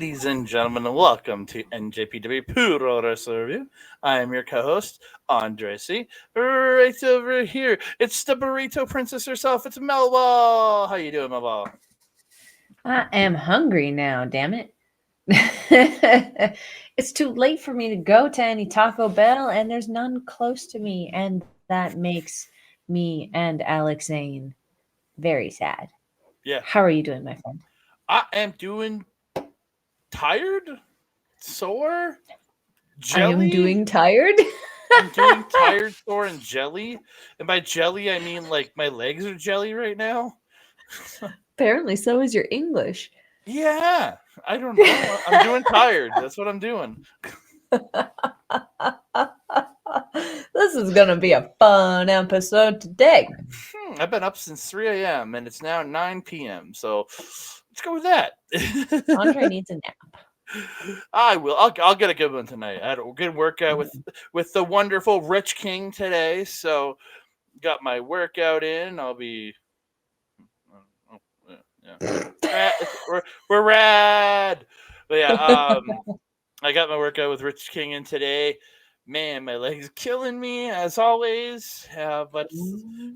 Ladies and gentlemen, welcome to NJPW-World Review. I am your co-host, Andresi. Right over here, it's the burrito princess herself. It's Melball. How you doing, Melball? I am hungry now, damn it. It's too late for me to go to any Taco Bell, and there's none close to me, and that makes me and Alex Zane very sad. Yeah. How are you doing, my friend? I am doing tired, sore, jelly. I am doing tired. I'm doing tired, sore, and jelly. And by jelly, I mean like my legs are jelly right now. Apparently, so is your English. Yeah, I don't know. I'm doing tired. That's what I'm doing. This is going to be a fun episode today. I've been up since 3 a.m. and it's now 9 p.m. So let's go with that. Andre needs a nap. I will. I'll get a good one tonight. I had a good workout with the wonderful Rich King today. So got my workout in. I'll be. Yeah. We're rad. But yeah, I got my workout with Rich King in today. Man, my leg's killing me as always. But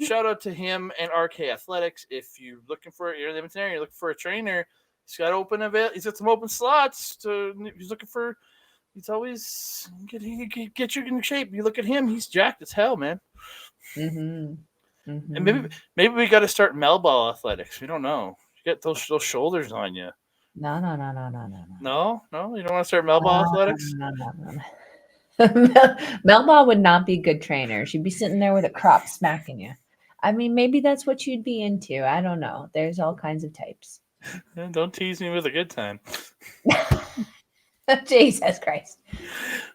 shout out to him and RK Athletics. If you're looking for you're in the Edmonton area, you're looking for a trainer, he's got he's got some open slots. He's looking for. He's always get you in shape. You look at him; he's jacked as hell, man. And maybe we got to start Melball Athletics. We don't know. You get those shoulders on you. No. No, you don't want to start Melball Athletics. No. Melba would not be a good trainer. She'd be sitting there with a crop smacking you. I mean, maybe that's what you'd be into. I don't know. There's all kinds of types. Don't tease me with a good time. Jesus Christ.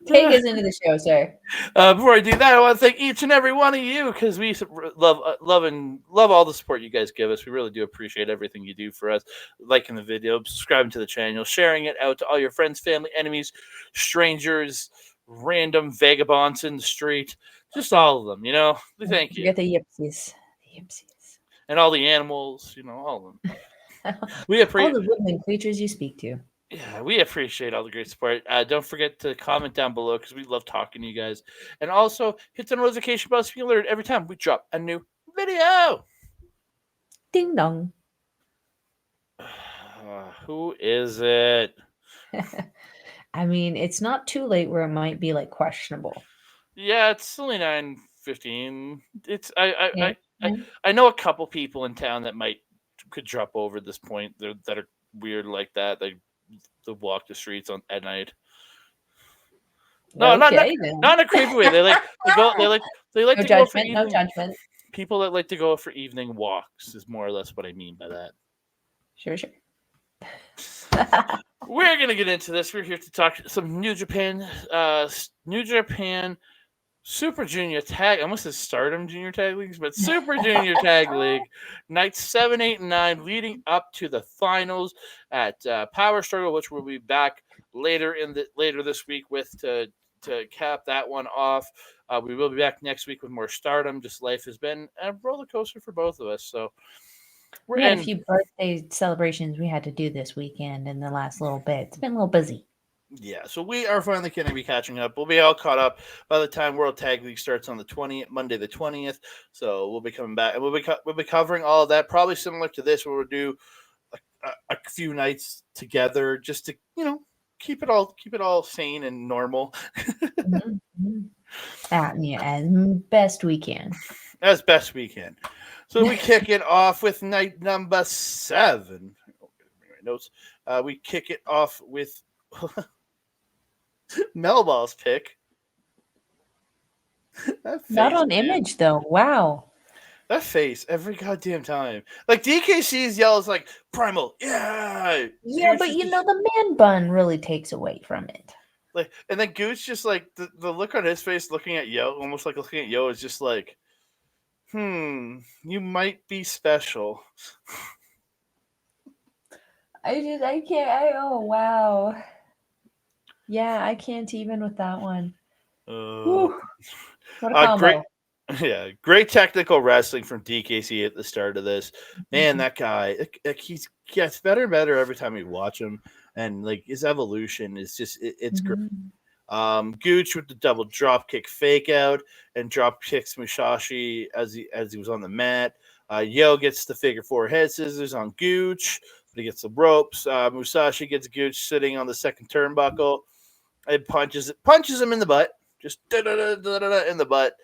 Take us into the show, sir. Before I do that, I want to thank each and every one of you because we love all the support you guys give us. We really do appreciate everything you do for us. Liking the video, subscribing to the channel, sharing it out to all your friends, family, enemies, strangers, random vagabonds in the street, just all of them, we thank you. You get the yipsies. And all the animals, all of them. We appreciate all the woodland creatures you speak to. Yeah, we appreciate all the great support. Don't forget to comment down below because we love talking to you guys. And also hit the notification bell so you can alert every time we drop a new video. Ding dong. Who is it? I mean, it's not too late where it might be like questionable. Yeah, it's only 9:15. It's I know a couple people in town that could drop over at this point. That are weird like that. They walk the streets at night. No, okay, not in a creepy way. They like no to judgment, go for evening, no judgment. People that like to go for evening walks is more or less what I mean by that. Sure. We're gonna get into this. We're here to talk some New Japan Super Junior Tag. I almost said Stardom Junior Tag Leagues, but Super Junior Tag League nights 7, 8, and 9, leading up to the finals at Power Struggle, which we'll be back later this week with to cap that one off. We will be back next week with more Stardom. Just life has been a roller coaster for both of us, so. We had a few birthday celebrations we had to do this weekend in the last little bit. It's been a little busy. Yeah, so we are finally going to be catching up. We'll be all caught up by the time World Tag League starts on Monday the 20th. So we'll be coming back, and we'll be covering all of that, probably similar to this, where we'll do a few nights together, just to keep it all sane and normal. As best we can. As best we can. So we kick it off with night number 7. Notes. We kick it off with Melball's pick. Not on Image though. Wow. That face every goddamn time. Like DKC's yells like Primal. Yeah. Yeah, but the man bun really takes away from it. Like, and then Gooch just like the look on his face looking at Yo, almost like looking at Yo, is just like, you might be special. I can't. Oh, wow. Yeah, I can't even with that one. What a combo. Great technical wrestling from DKC at the start of this. Man, that guy, he gets better and better every time we watch him. and like his evolution is just it's great. Mhm. Gooch with the double drop kick fake out and drop kicks Musashi as he was on the mat. Yo gets the figure four head scissors on Gooch, but he gets the ropes. Musashi gets Gooch sitting on the second turnbuckle and punches him in the butt, just in the butt.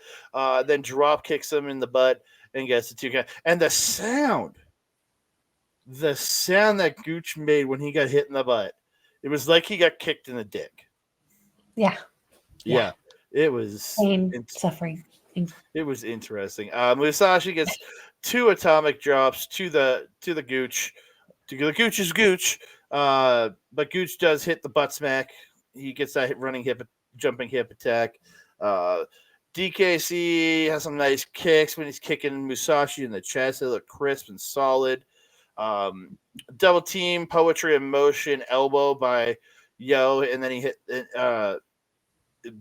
Then drop kicks him in the butt and gets the two count. And the sound that Gooch made when he got hit in the butt, it was like he got kicked in the dick. Yeah. Yeah, it was. Pain, suffering. It was interesting. Musashi gets two atomic drops to the Gooch. To the Gooch's Gooch. But Gooch does hit the butt smack. He gets that jumping hip attack. DKC has some nice kicks when he's kicking Musashi in the chest. They look crisp and solid. Double team, poetry in motion, elbow by Yo, and then he hit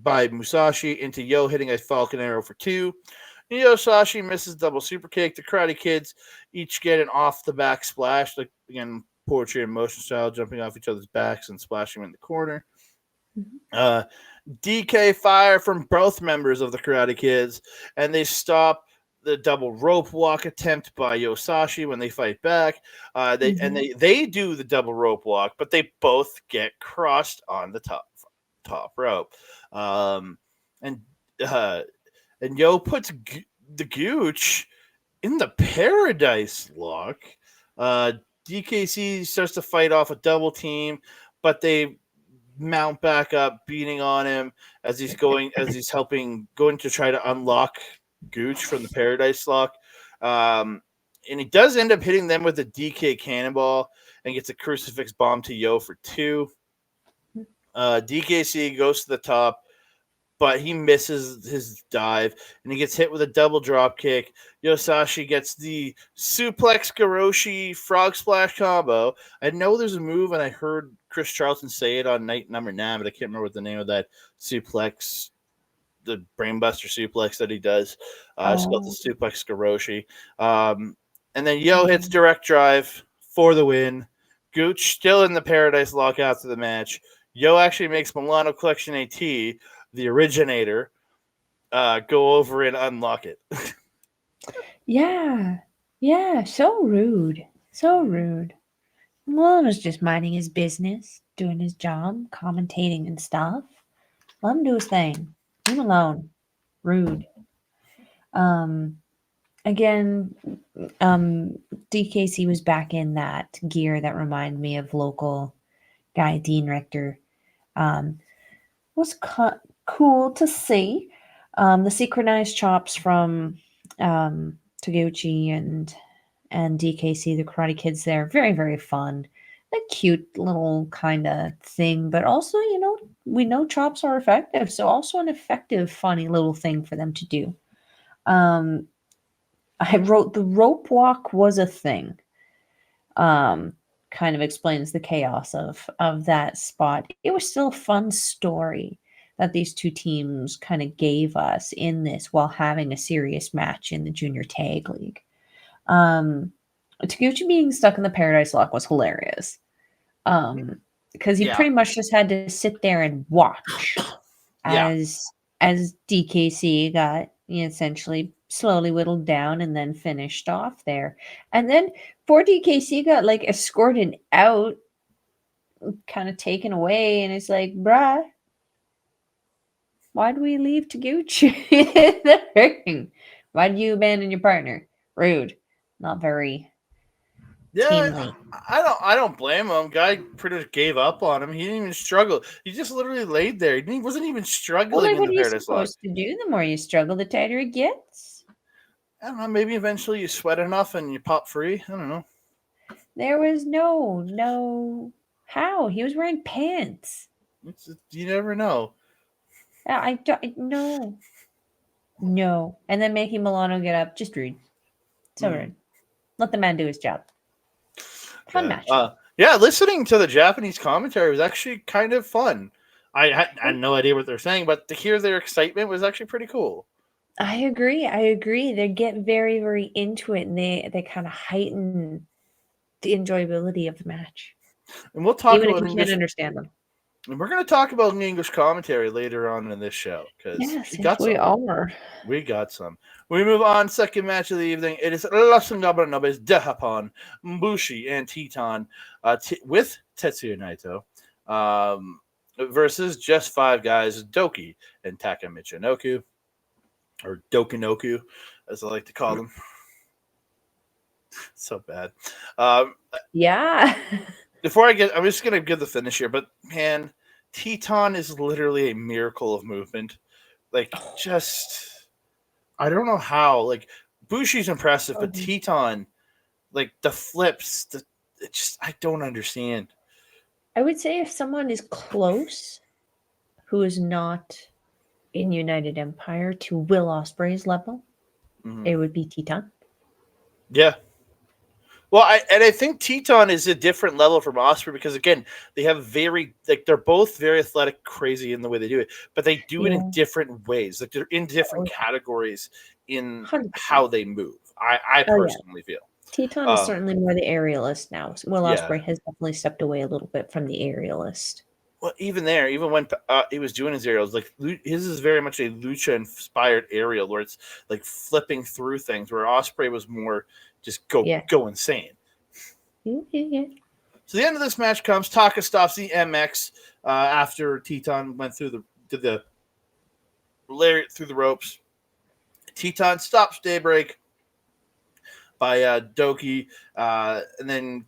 by Musashi into Yo, hitting a Falcon Arrow for two. Musashi misses double super kick. The Karate Kids each get an off the back splash, like again, poetry in motion style, jumping off each other's backs and splashing them in the corner. DK fire from both members of the Karate Kids, and they stop the double rope walk attempt by Yosashi when they fight back. They do the double rope walk, but they both get crossed on the top rope. And Yo puts the Gooch in the Paradise Lock. DKC starts to fight off a double team, but they mount back up, beating on him as he's going to try to unlock Gooch from the Paradise Lock. And he does end up hitting them with a DK cannonball and gets a crucifix bomb to Yo for two. DKC goes to the top, but he misses his dive and he gets hit with a double drop kick. Yosashi gets the suplex Garoshi frog splash combo. I know there's a move, and I heard Chris Charlton say it on Night Number 9, but I can't remember what the name of that suplex, the brainbuster suplex that he does. It's called the suplex Garoshi. And then Yo hits direct drive for the win. Gooch still in the Paradise Lock after the match. Yo actually makes Milano Collection AT, the originator, go over and unlock it. Yeah. So rude. Milano's just minding his business, doing his job, commentating and stuff. Let him do his thing. Leave him alone. Rude. Again, DKC was back in that gear that reminded me of local guy Dean Richter. Was cool to see. The synchronized chops from Taguchi and DKC, the Karate Kids there, very, very fun. A cute little kind of thing, but also, we know chops are effective, so also an effective, funny little thing for them to do. I wrote the rope walk was a thing. Kind of explains the chaos of that spot. It was still a fun story that these two teams kind of gave us in this while having a serious match in the Junior Tag League. Taguchi being stuck in the Paradise Lock was hilarious. Because he pretty much just had to sit there and watch as DKC got essentially slowly whittled down and then finished off there. And then poor DKC got escorted out, kind of taken away, and it's like, bruh, why do we leave Taguchi in the ring? Why did you abandon your partner? Rude. Not very teamly. I don't blame him. Guy pretty much gave up on him. He didn't even struggle. He just literally laid there. He wasn't even struggling in the Paradise Lock. What are you supposed to do? The more you struggle, the tighter it gets. I don't know. Maybe eventually you sweat enough and you pop free. I don't know. There was no how. He was wearing pants. You never know. I don't know. No. And then making Milano get up, just rude. So rude. Let the man do his job. Fun match. Listening to the Japanese commentary was actually kind of fun. I had no idea what they're saying, but to hear their excitement was actually pretty cool. I agree. They get very, very into it, and they kind of heighten the enjoyability of the match. And we'll talk Even if about you English. can't understand them. And we're going to talk about English commentary later on in this show because Yes, we got we some. are. We got some. We move on. Second match of the evening. It is Los Ingobernables de Japon, Bushi and Teton with Tetsuya Naito versus just 5 guys, Douki and Taka Michinoku, or Dokinoku, as I like to call them. So bad. Yeah. Before I'm just going to give the finish here, but man, Teton is literally a miracle of movement. Like, just, I don't know how. Like, Bushi's impressive, but Teton, like, the flips, I don't understand. I would say if someone is close who is not in United Empire to Will Ospreay's level, it would be Teton. Yeah. Well, I think Teton is a different level from Osprey because again, they have they're both very athletic, crazy in the way they do it, but they do it in different ways. Like they're in different categories in 100%. how they move. I personally feel. Teton is certainly more the aerialist now. Will Yeah. Ospreay has definitely stepped away a little bit from the aerialist. Well, even when he was doing his aerials, like his is very much a lucha-inspired aerial where it's like flipping through things, where Osprey was more just go insane. Yeah. So the end of this match comes. Taka stops the MX after Teton went through the lariat through the ropes. Teton stops Daybreak by Douki, and then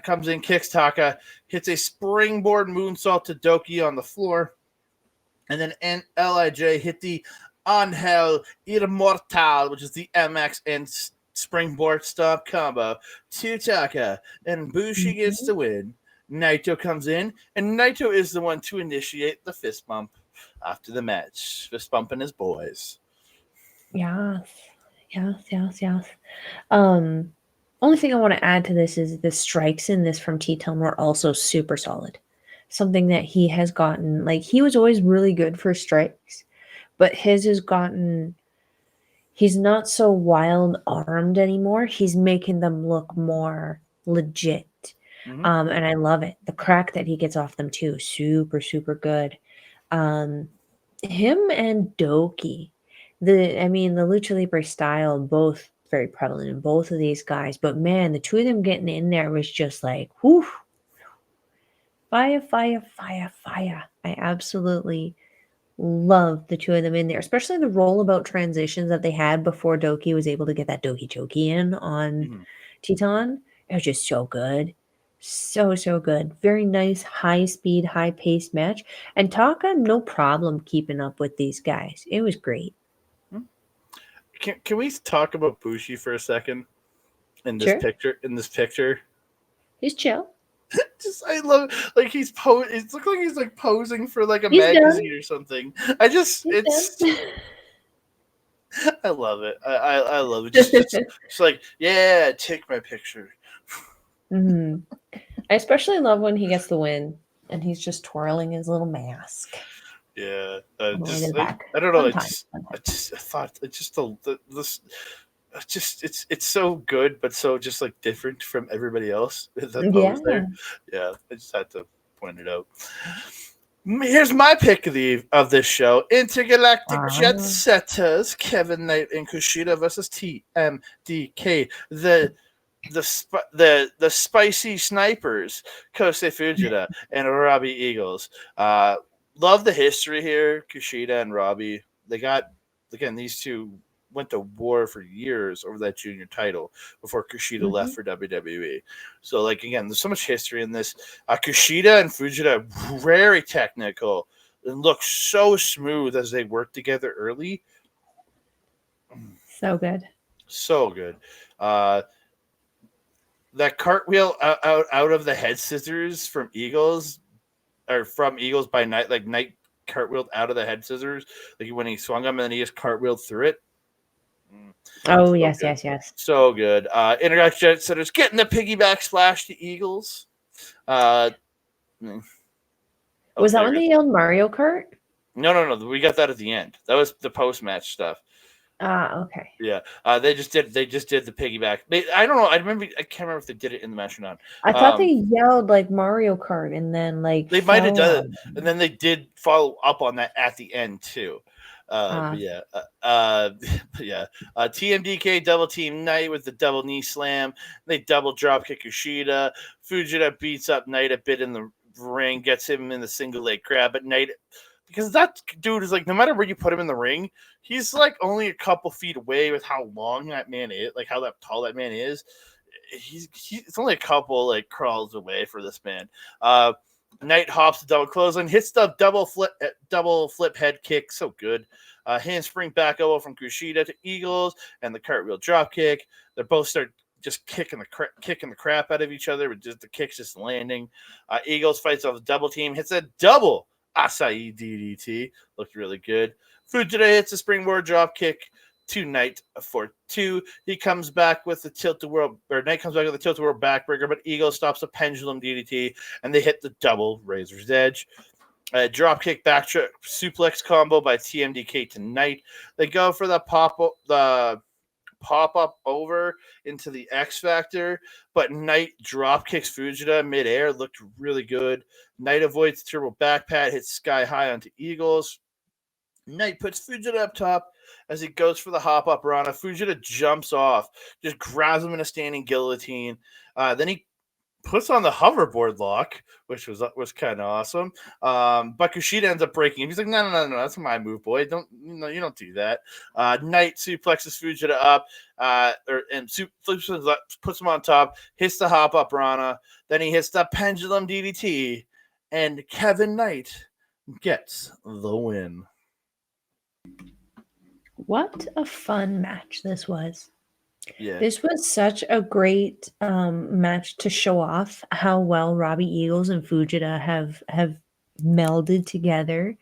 comes in, kicks Taka, hits a springboard moonsault to Douki on the floor, and then LIJ hit the Angel Immortal, which is the MX and springboard stomp combo to Taka, and Bushi gets the win. Naito comes in, and Naito is the one to initiate the fist bump after the match. Fist bumping his boys. Yes. Only thing I want to add to this is the strikes in this from Teton were also super solid. Something that he has gotten, like he was always really good for strikes, but his has gotten, he's not so wild armed anymore. He's making them look more legit. And I love it. The crack that he gets off them too, super, super good. Him and Douki, the Lucha Libre style, both very prevalent in both of these guys. But man, the two of them getting in there was just like, whoo, fire. I absolutely love the two of them in there, especially the rollabout transitions that they had before Douki was able to get that Doki Choki in on Teton. It was just so good. So good. Very nice, high speed, high paced match. And Taka, no problem keeping up with these guys. It was great. Can we talk about Bushi for a second? In this picture, he's chill. I love like he's it looks like he's like posing for like a He's magazine done. or something. I love it. I love it. Just like, yeah, take my picture. I especially love when he gets the win and he's just twirling his little mask. Yeah, I don't know. I thought it's so good, but so just like different from everybody else that pose there. Yeah, I just had to point it out. Here's my pick of this show: Intergalactic Jet Setters, Kevin Knight and Kushida versus TMDK, the spicy snipers, Kosei Fujita and Robbie Eagles. Love the history here. Kushida and Robbie, these two went to war for years over that junior title before Kushida left for WWE. So, like, again, there's so much history in this. Kushida and Fujita very technical and look so smooth as they work together early. So good. So good. That cartwheel out of the head scissors from Eagles by Knight, like Knight cartwheeled out of the head scissors, like when he swung them and then he just cartwheeled through it. Oh, so yes, good. yes. So good. Intergalactic Jet Setters getting the piggyback splash to Eagles. Was that when they yelled Mario Kart? No. We got that at the end. That was the post-match stuff. Okay. Yeah, they just did the piggyback. I don't know. I can't remember if they did it in the match or not. I thought they yelled like Mario Kart and then like They might have fell done it, on and then they did follow up on that at the end too. But yeah, but yeah. TMDK double team Knight with the double knee slam. They double drop kick Kushida. Fujita beats up Knight a bit in the ring, gets him in the single leg grab. But Knight, because that dude is like, no matter where you put him in the ring, he's like only a couple feet away with how long that man is, like how that tall that man is. It's only a couple like crawls away for this man. Knight hops the double clothesline, hits the double flip head kick, so good. Handspring back elbow from Kushida to Eagles, and the cartwheel drop kick. They both start just kicking the crap out of each other, with just the kicks just landing. Eagles fights off the double team, hits a double Acai DDT, looked really good. Fujita hits a springboard drop kick to Knight for 2. He comes back with the tilt-a-whirl, or Knight comes back with the tilt-a-whirl backbreaker, but Eagle stops a pendulum DDT, and they hit the double Razor's Edge. A dropkick back suplex combo by TMDK to Knight. They go for the pop up over into the X Factor, but Knight drop kicks Fujita midair. Looked really good. Knight avoids the turbo backpat, hits sky high onto Eagles. Knight puts Fujita up top as he goes for the hop up Rana. Fujita jumps off, just grabs him in a standing guillotine. Then he puts on the hoverboard lock, which was kind of awesome. But Kushida ends up breaking him. He's like, no, that's my move, boy. You don't do that. Knight suplexes Fujita up, puts him on top, hits the hop up Rana. Then he hits the pendulum DDT, and Kevin Knight gets the win. What a fun match this was. Yeah. This was such a great match to show off how well Robbie Eagles and Fujita have melded together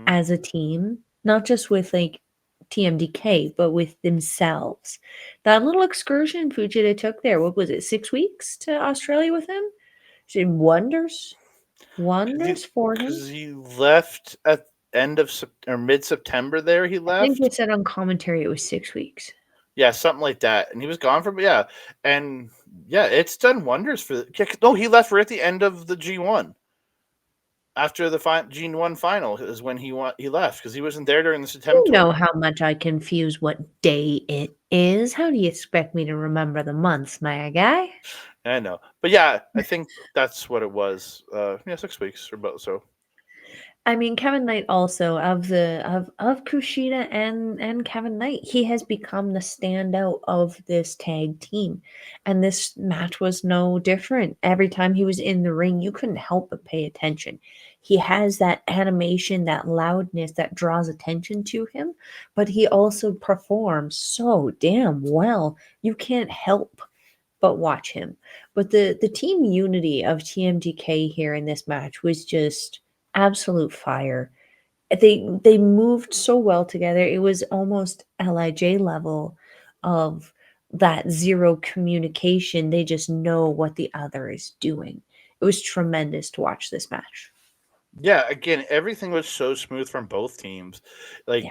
as a team, not just with like TMDK, but with themselves. That little excursion Fujita took there, what was it, 6 weeks to Australia with him? She did wonders for him. Because he left at end of or mid-September there, he left. I think they said on commentary it was 6 weeks. Yeah, something like that. And he was gone from, and it's done wonders for no, he left right at the end of the G1. After the G1 final is when he left, because he wasn't there during the September You know how much I confuse what day it is. How do you expect me to remember the months, my guy? I know. But yeah, I think that's what it was. 6 weeks or both, so. I mean, Kevin Knight also of Kushida and Kevin Knight, he has become the standout of this tag team, and this match was no different. Every time he was in the ring, you couldn't help but pay attention. He has that animation, that loudness that draws attention to him, but he also performs so damn well. You can't help but watch him. But the team unity of TMDK here in this match was just absolute fire. They moved so well together. It was almost LIJ level of that zero communication. They just know what the other is doing. It was tremendous to watch this match. Yeah, again, everything was so smooth from both teams. You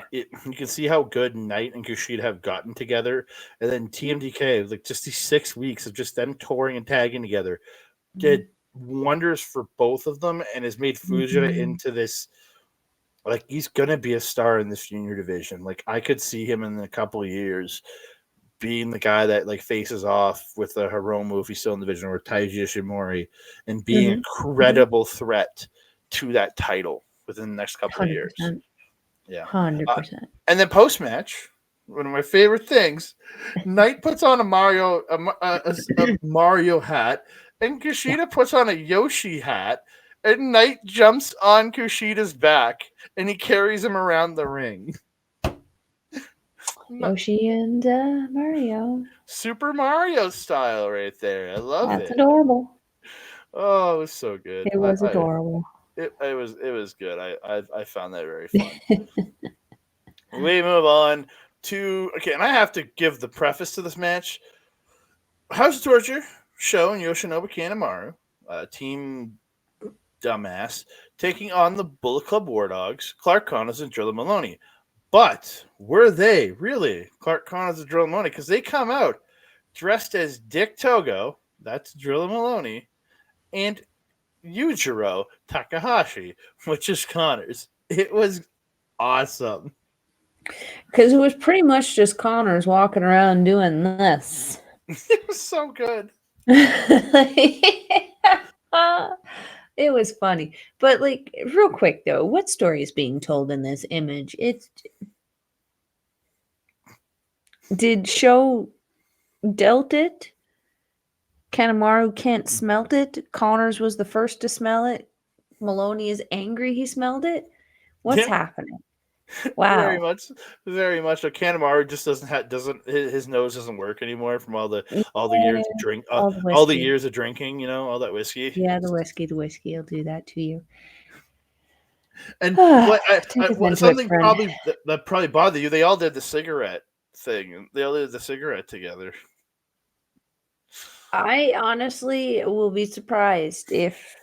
can see how good Knight and Kushida have gotten together, and then TMDK, like just these 6 weeks of just them touring and tagging together, did wonders for both of them, and has made Fujita into this. Like, he's gonna be a star in this junior division. Like, I could see him in a couple of years being the guy that like faces off with the Hiromu if he's still in the division, or Taiji Ishimori, and being a credible threat to that title within the next couple 100%. of years. Yeah. 100%. And then post-match, one of my favorite things, Knight puts on a Mario hat, and Kushida puts on a Yoshi hat, and Knight jumps on Kushida's back, and he carries him around the ring. Yoshi and Mario. Super Mario style right there. I love it. That's adorable. Oh, it was so good. It was adorable. It was good. I found that very fun. We move on to and I have to give the preface to this match. House of Torture, Sho and Yoshinobu Kanemaru, team dumbass, taking on the Bullet Club Wardogs, Clark Connors and Drilla Moloney. But were they really Clark Connors and Drilla Moloney? Because they come out dressed as Dick Togo, that's Drilla Moloney, and Yujiro Takahashi, which is Connors. It was awesome. Because it was pretty much just Connors walking around doing this. It was so good. It was funny. But like real quick though, what story is being told in this image? Did Show dealt it? Kanemaru can't smelt it. Connors was the first to smell it. Moloney is angry he smelled it. What's happening? Wow. Very much. So Kanemaru just doesn't his nose doesn't work anymore from all the years of drink, all the years of drinking, all that whiskey. Yeah, the whiskey will do that to you. And something that probably bothered you. They all did the cigarette thing. They all did the cigarette together. I honestly will be surprised if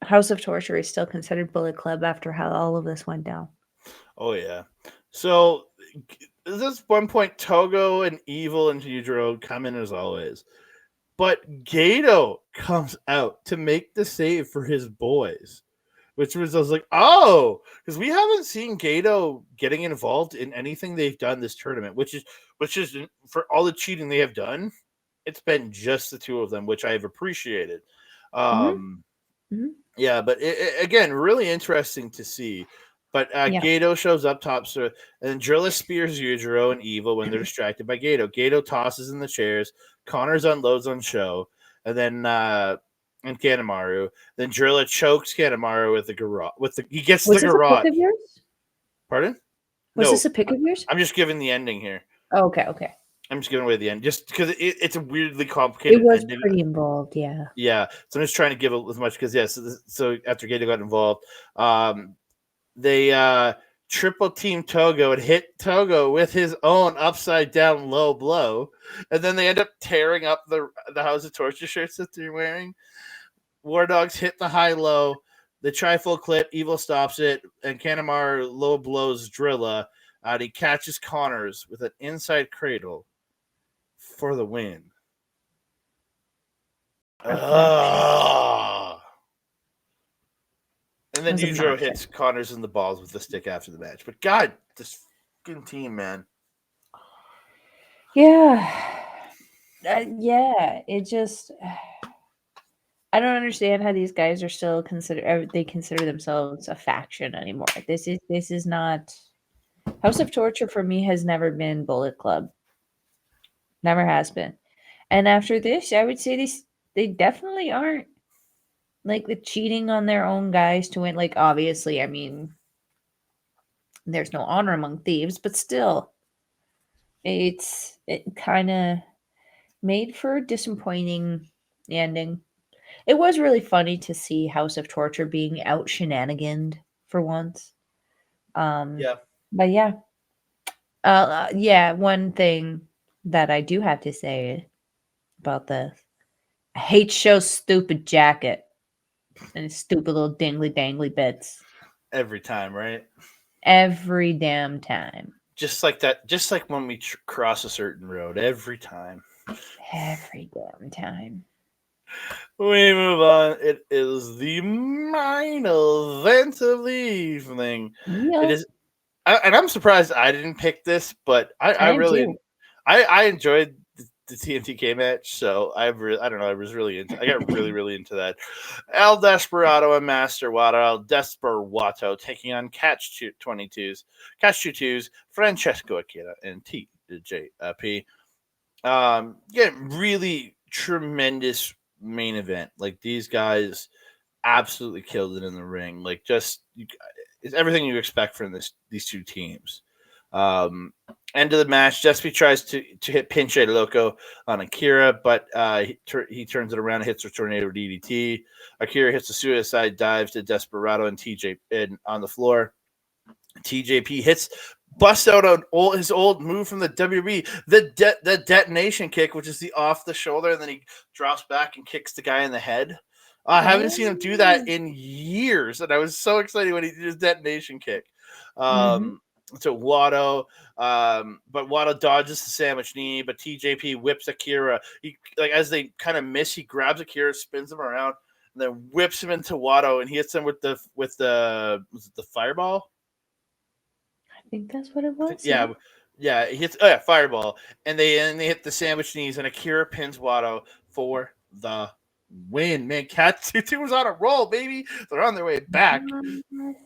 House of Torture is still considered Bullet Club after how all of this went down. Oh yeah. So this one point, Togo and Evil and Yujiro come in as always, but Gato comes out to make the save for his boys, which was I was like, oh, because we haven't seen Gato getting involved in anything they've done this tournament, which is for all the cheating they have done, it's been just the two of them, which I have appreciated. Yeah, but again, really interesting to see. But Gato shows up top, and then Drilla spears Yujiro and Evil when they're distracted by Gato. Gato tosses in the chairs. Connors unloads on Show, and then and Kanemaru. Then Drilla chokes Kanemaru with the garrote. He gets the garrote. Was this a pick of yours? Pardon? Was this a pick of yours? I'm just giving the ending here. Oh, okay. I'm just giving away the end, just because it's a weirdly complicated. It was ending. Pretty involved, yeah. Yeah, so I'm just trying to give as much because So after Gato got involved, they triple team Togo and hit Togo with his own upside down low blow, and then they end up tearing up the House of Torture shirts that they're wearing. Wardogs hit the high low. They try full clip. Evil stops it, and Kanemaru low blows Drilla. He catches Connors with an inside cradle for the win. And then Yujiro hits Connors in the balls with the stick after the match. But God, this fucking team, man. Yeah. It just... I don't understand how these guys are still they consider themselves a faction anymore. This is not... House of Torture for me has never been Bullet Club. Never has been. And after this, I would say they definitely aren't. Like the cheating on their own guys to win. Like obviously, I mean, there's no honor among thieves, but still, it kind of made for a disappointing ending. It was really funny to see House of Torture being out shenaniganed for once. Yeah. But one thing that I do have to say about this, I hate Show's stupid jacket and his stupid little dangly bits. Every time, right? Every damn time. Just like that. Just like when we cross a certain road. Every time. Every damn time. We move on. It is the main event of the evening. Yep. It is, and I'm surprised I didn't pick this, but I really, I enjoyed the TMDK match, so I don't know, I got really into that. El Desperado and Master Wato, El Desper-Wato taking on Catch 22s, Francesco, Akira, and NJPW. Really tremendous main event. Like these guys absolutely killed it in the ring. Like it's everything you expect from these two teams. End of the match, Despi tries to hit Pinche Loco on Akira, but he turns it around and hits a tornado DDT. Akira hits a suicide dive to Desperado and TJ on the floor. TJP busts out his old move from the WB, the detonation kick, which is the off the shoulder, and then he drops back and kicks the guy in the head. I haven't seen him do that in years, and I was so excited when he did his detonation kick. to Wato. But Wato dodges the sandwich knee, but TJP whips Akira. He, like, as they kind of miss, he grabs Akira, spins him around, and then whips him into Wato and hits him with the was it the fireball? I think that's what it was. Yeah. Yeah, he hits fireball. And they hit the sandwich knees, and Akira pins Wato for the win. Man, Cat 2 was on a roll, baby. They're on their way back.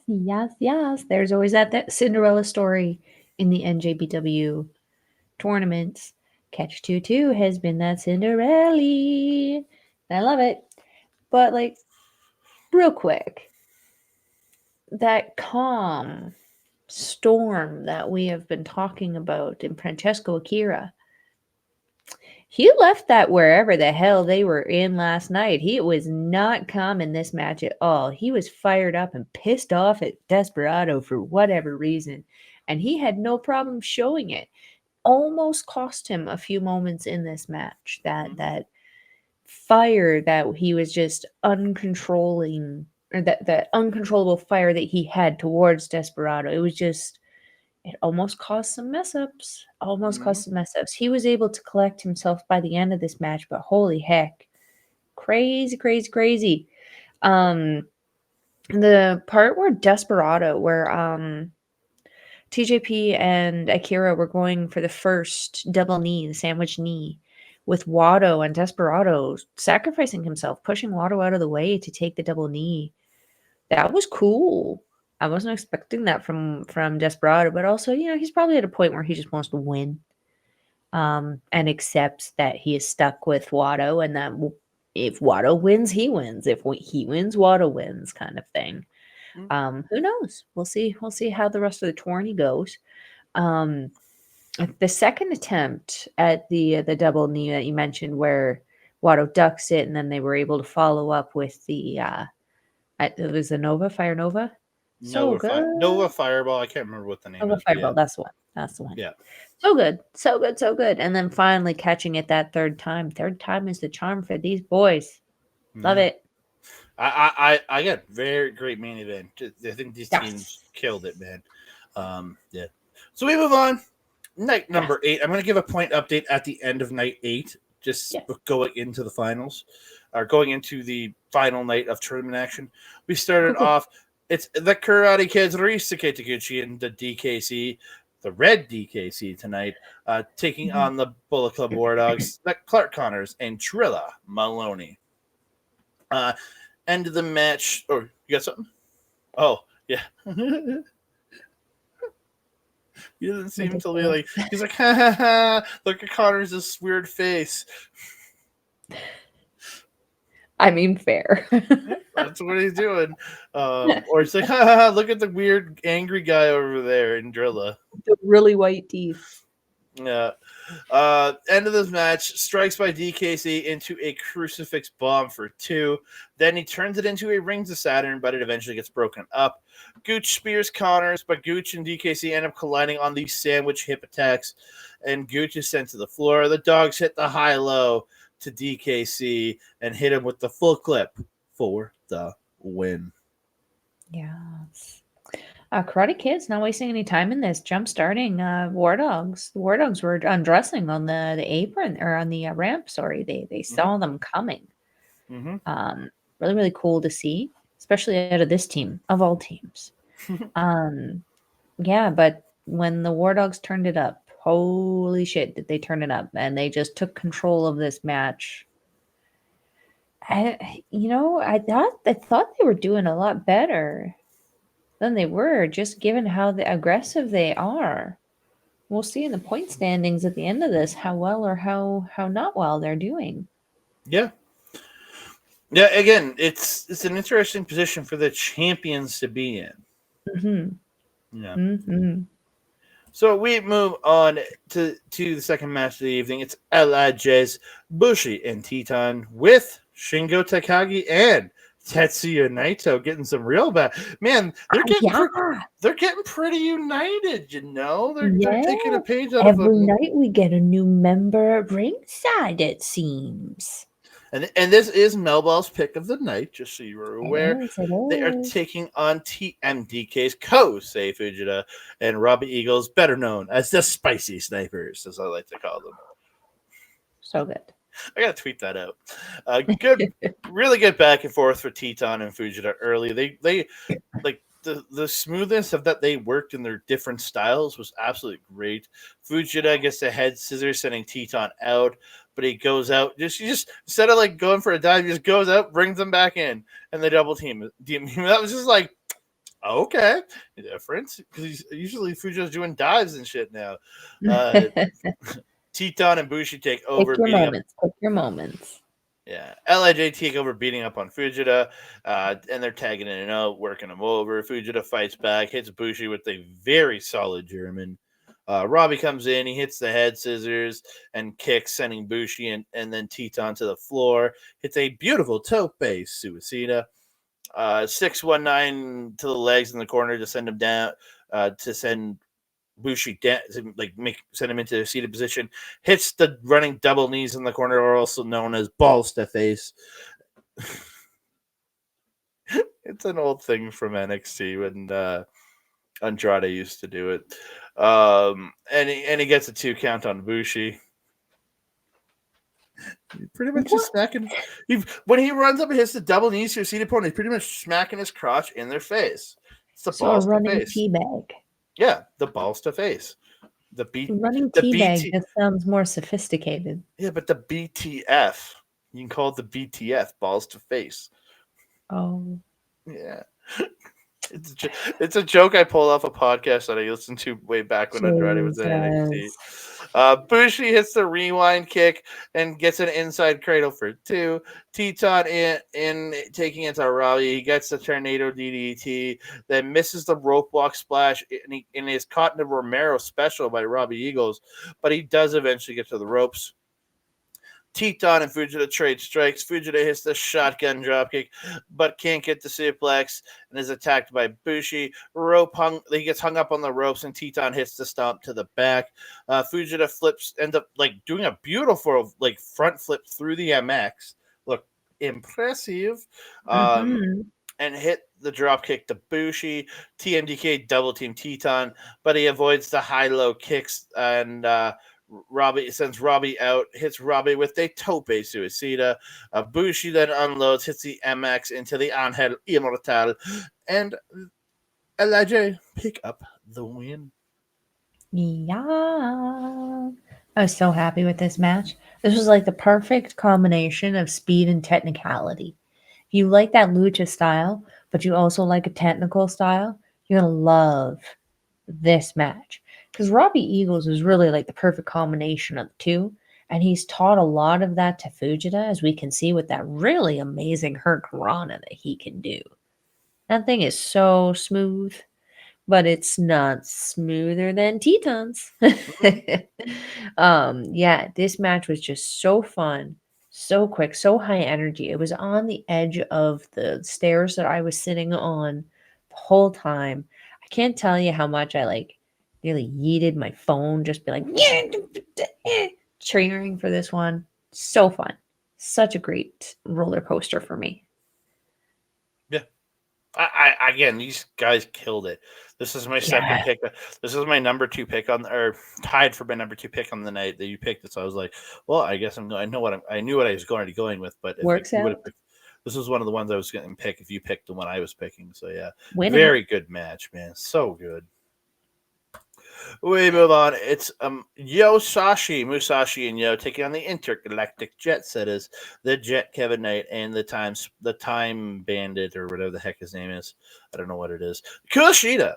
Yes. There's always that Cinderella story in the NJPW tournaments. Catch 2 has been that Cinderella. I love it. But, like, real quick, that calm storm that we have been talking about in Francesco Akira, he left that wherever the hell they were in last night. He was not calm in this match at all. He was fired up and pissed off at Desperado for whatever reason, and he had no problem showing it. Almost cost him a few moments in this match. That fire that he was just uncontrolling, or that uncontrollable fire that he had towards Desperado. It almost caused some mess ups. He was able to collect himself by the end of this match, but holy heck. Crazy. The part where Desperado, where TJP and Akira were going for the first double knee, the sandwich knee, with Wato and Desperado sacrificing himself, pushing Wato out of the way to take the double knee. That was cool. I wasn't expecting that from Desperado, but also, he's probably at a point where he just wants to win, and accepts that he is stuck with Wato, and that if Wato wins, he wins. If he wins, Wato wins, kind of thing. Who knows? We'll see how the rest of the tourney goes. The second attempt at the double knee that you mentioned, where Wato ducks it, and then they were able to follow up with the it was the Fire Nova. So good. Nova Fireball. I can't remember what the name Nova is. Fireball. Yeah. That's the one. Yeah. So good. And then finally catching it that third time. Third time is the charm for these boys. Love it. I got very great main event. I think these teams killed it, man. Yeah. So we move on. Night number 8. I'm going to give a point update at the end of night 8, just going into the finals, or going into the final night of tournament action. We started off. It's the Karate Kids, Ryusuke, Taguchi, and the DKC, the Red DKC tonight, taking on the Bullet Club Wardogs, the Clark Connors, and Drilla, Moloney. End of the match. Oh, you got something? Oh, yeah. He doesn't seem to be like, he's like, ha ha ha, look at Connor's this weird face. I mean, fair. That's what he's doing. Or it's like, ha ha ha, look at the weird angry guy over there in Drilla. The really white teeth. Yeah. End of this match, strikes by DKC into a crucifix bomb for 2. Then he turns it into a Rings of Saturn, but it eventually gets broken up. Gooch spears Connors, but Gooch and DKC end up colliding on these sandwich hip attacks, and Gooch is sent to the floor. The Dogs hit the high-low to DKC and hit him with the full clip for the win. Yes. Karate Kids not wasting any time in this, jump starting Wardogs. The Wardogs were undressing on the apron, or on the ramp. Sorry, they saw them coming. Really cool to see, especially out of this team of all teams. Yeah, but when the Wardogs turned it up, holy shit, did they turn it up? And they just took control of this match. I thought they were doing a lot better than they were, just given how aggressive they are. We'll see in the point standings at the end of this how well or how not well they're doing. Yeah. Yeah, again, it's an interesting position for the champions to be in. Yeah. So we move on to the second match of the evening. It's LIJ's Bushi and Teton with Shingo Takagi and Tetsuya Naito getting some real bad. Man, they're getting pretty united, you know? They're taking a page out of every night we get a new member ringside, it seems. And this is Melball's pick of the night, just so you were aware. It They are is. taking on TMDK's Kosei Fujita and Robbie Eagles, better known as the Spicy Snipers, as I like to call them. So good. I gotta tweet that out. Good, really good back and forth for Teton and Fujita early. They like the smoothness of that they worked in their different styles was absolutely great. Fujita gets the head scissors, sending Teton out, but he goes out just instead of like going for a dive, he just goes out, brings them back in, and they double team. That was just like okay, difference because usually Fujita's doing dives and shit now. Teton and Bushi take over, Pick your beating up. moments. Pick your moments. Yeah, LIJ take over, beating up on Fujita, and they're tagging in and out, working him over. Fujita fights back, hits Bushi with a very solid German. Robbie comes in, he hits the head scissors and kicks, sending Bushi and then Teton to the floor. Hits a beautiful tope suicida. 619 to the legs in the corner to send him down, to send Bushi down, send him into a seated position. Hits the running double knees in the corner, or also known as balls to face. It's an old thing from NXT when Andrade used to do it. And he gets a 2 count on Bushi. He pretty much just smacking. When he runs up and hits the double knees to a seated opponent, he's pretty much smacking his crotch in their face. It's the balls a running to face. teabag. Yeah, the balls to face. Running teabag just sounds more sophisticated. Yeah, but the BTF, you can call it the BTF, balls to face. Oh. Yeah. It's a joke I pulled off a podcast that I listened to way back when Andrade was in NXT. Bushi hits the rewind kick and gets an inside cradle for 2. Teton in taking it to Robbie. He gets the tornado DDT, then misses the rope walk splash, and is caught in a Romero special by Robbie Eagles, but he does eventually get to the ropes. Teton and Fujita trade strikes. Fujita hits the shotgun dropkick, but can't get the suplex and is attacked by Bushi. He gets hung up on the ropes, and Teton hits the stomp to the back. Fujita ends up doing a beautiful front flip through the MX. Look, impressive. And hit the dropkick to Bushi. TMDK double team Teton, but he avoids the high-low kicks and Robbie sends Robbie out, hits Robbie with a tope suicida. Bushi then unloads, hits the MX into the Angel Immortal, and LIJ pick up the win. Yeah. I was so happy with this match. This was like the perfect combination of speed and technicality. If you like that lucha style, but you also like a technical style, you're going to love this match. Because Robbie Eagles is really like the perfect combination of the two. And he's taught a lot of that to Fujita, as we can see with that really amazing Hurricanrana that he can do. That thing is so smooth, but it's not smoother than Teton's. Yeah, this match was just so fun, so quick, so high energy. It was on the edge of the stairs that I was sitting on the whole time. I can't tell you how much I nearly yeeted my phone, just be like, cheering for this one. So fun. Such a great roller coaster for me. Yeah. Again, these guys killed it. This is my second pick. This is my number 2 pick or tied for my number 2 pick on the night that you picked it. So I was like, well, I guess I knew what I was going with, but Works out. This was one of the ones I was going to pick if you picked the one I was picking. So yeah, Winning. Very good match, man. So good. We move on. It's Musashi and Yo taking on the Intergalactic Jet Setters, the Jet Kevin Knight and the Time Bandit or whatever the heck his name is. I don't know what it is. Kushida.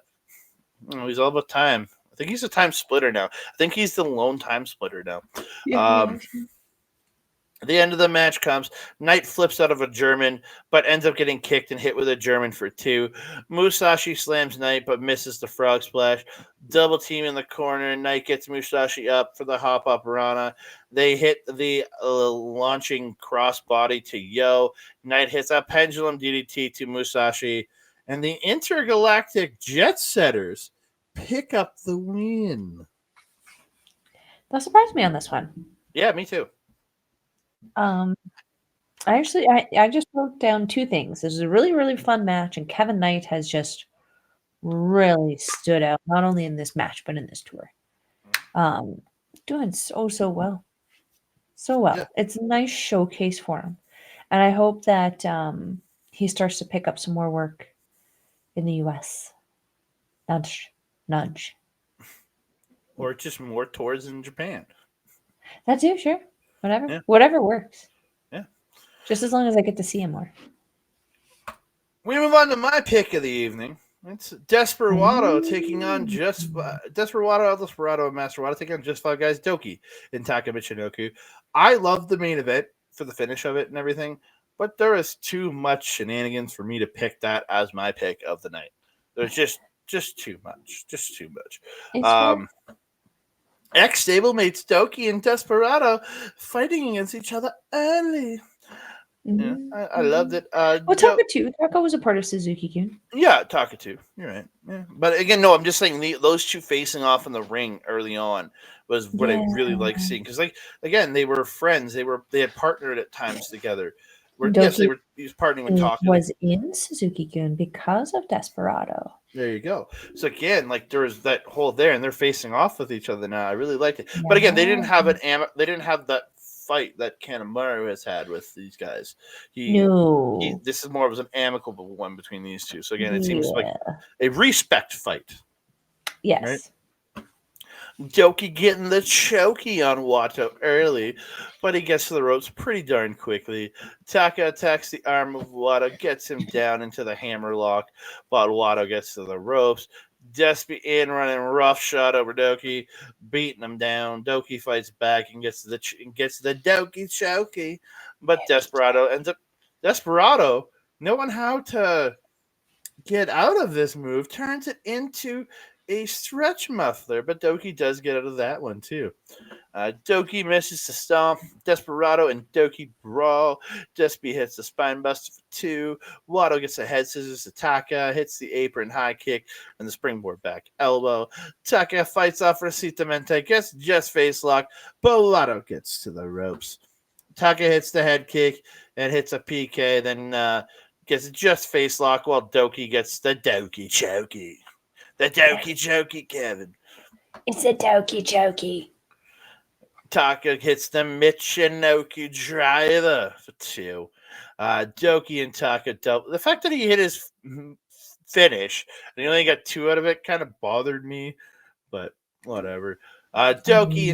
Oh, he's all about time. I think he's a time splitter now. I think he's the lone time splitter now. The end of the match comes. Knight flips out of a German, but ends up getting kicked and hit with a German for 2. Musashi slams Knight, but misses the frog splash. Double team in the corner. Knight gets Musashi up for the hop up Rana. They hit the launching crossbody to Yo. Knight hits a pendulum DDT to Musashi. And the Intergalactic Jet Setters pick up the win. That surprised me on this one. Yeah, me too. I just wrote down two things. This is a really, really fun match, and Kevin Knight has just really stood out, not only in this match, but in this tour. Doing so well. So well. Yeah. It's a nice showcase for him. And I hope that he starts to pick up some more work in the US. Nudge. Nudge. Or just more tours in Japan. That too, sure. Whatever. Yeah. Whatever works. Yeah. Just as long as I get to see him more. We move on to my pick of the evening. It's Desper-Wato taking on Desperado and Master Wato taking on just five guys, Douki and Taka Michinoku. I love the main event for the finish of it and everything, but there is too much shenanigans for me to pick that as my pick of the night. There's just too much. Just too much. Ex-stablemates Douki and Desperado fighting against each other early. Yeah, I loved it. Taka too. Taka was a part of Suzuki-kun. Yeah, Taka too. You're right. Yeah. But again, no, I'm just saying those two facing off in the ring early on was what I really like seeing, because again, they were friends. They had partnered at times together. Yes, he was partnering with Taka. Was in Suzuki-kun because of Desperado. There you go. So again, there was that whole there, and they're facing off with each other now. I really liked it. But again, they didn't have that fight that Kanemaru has had with these guys. This is more of an amicable one between these two. So again, it seems like a respect fight. Yes. Right? Douki getting the chokey on Wato early, but he gets to the ropes pretty darn quickly. Taka attacks the arm of Wato, gets him down into the hammerlock, but Wato gets to the ropes. Despi in running roughshod over Douki, beating him down. Douki fights back and gets the Douki chokey, but Desperado ends up knowing how to get out of this move, turns it into a stretch muffler, but Douki does get out of that one too. Douki misses the stomp. Desperado and Douki brawl. Despi hits the spine buster for 2. Wato gets the head scissors to Taka, hits the apron high kick and the springboard back elbow. Taka fights off Rosita Mente, gets just face lock, but Wato gets to the ropes. Taka hits the head kick and hits a PK, then gets just face lock while Douki gets the Douki chokey. The Douki chokey, Kevin. It's a Douki chokey. Taka hits the Michinoku driver for 2. Douki and Taka double. The fact that he hit his finish and he only got 2 out of it kind of bothered me, but whatever. Douki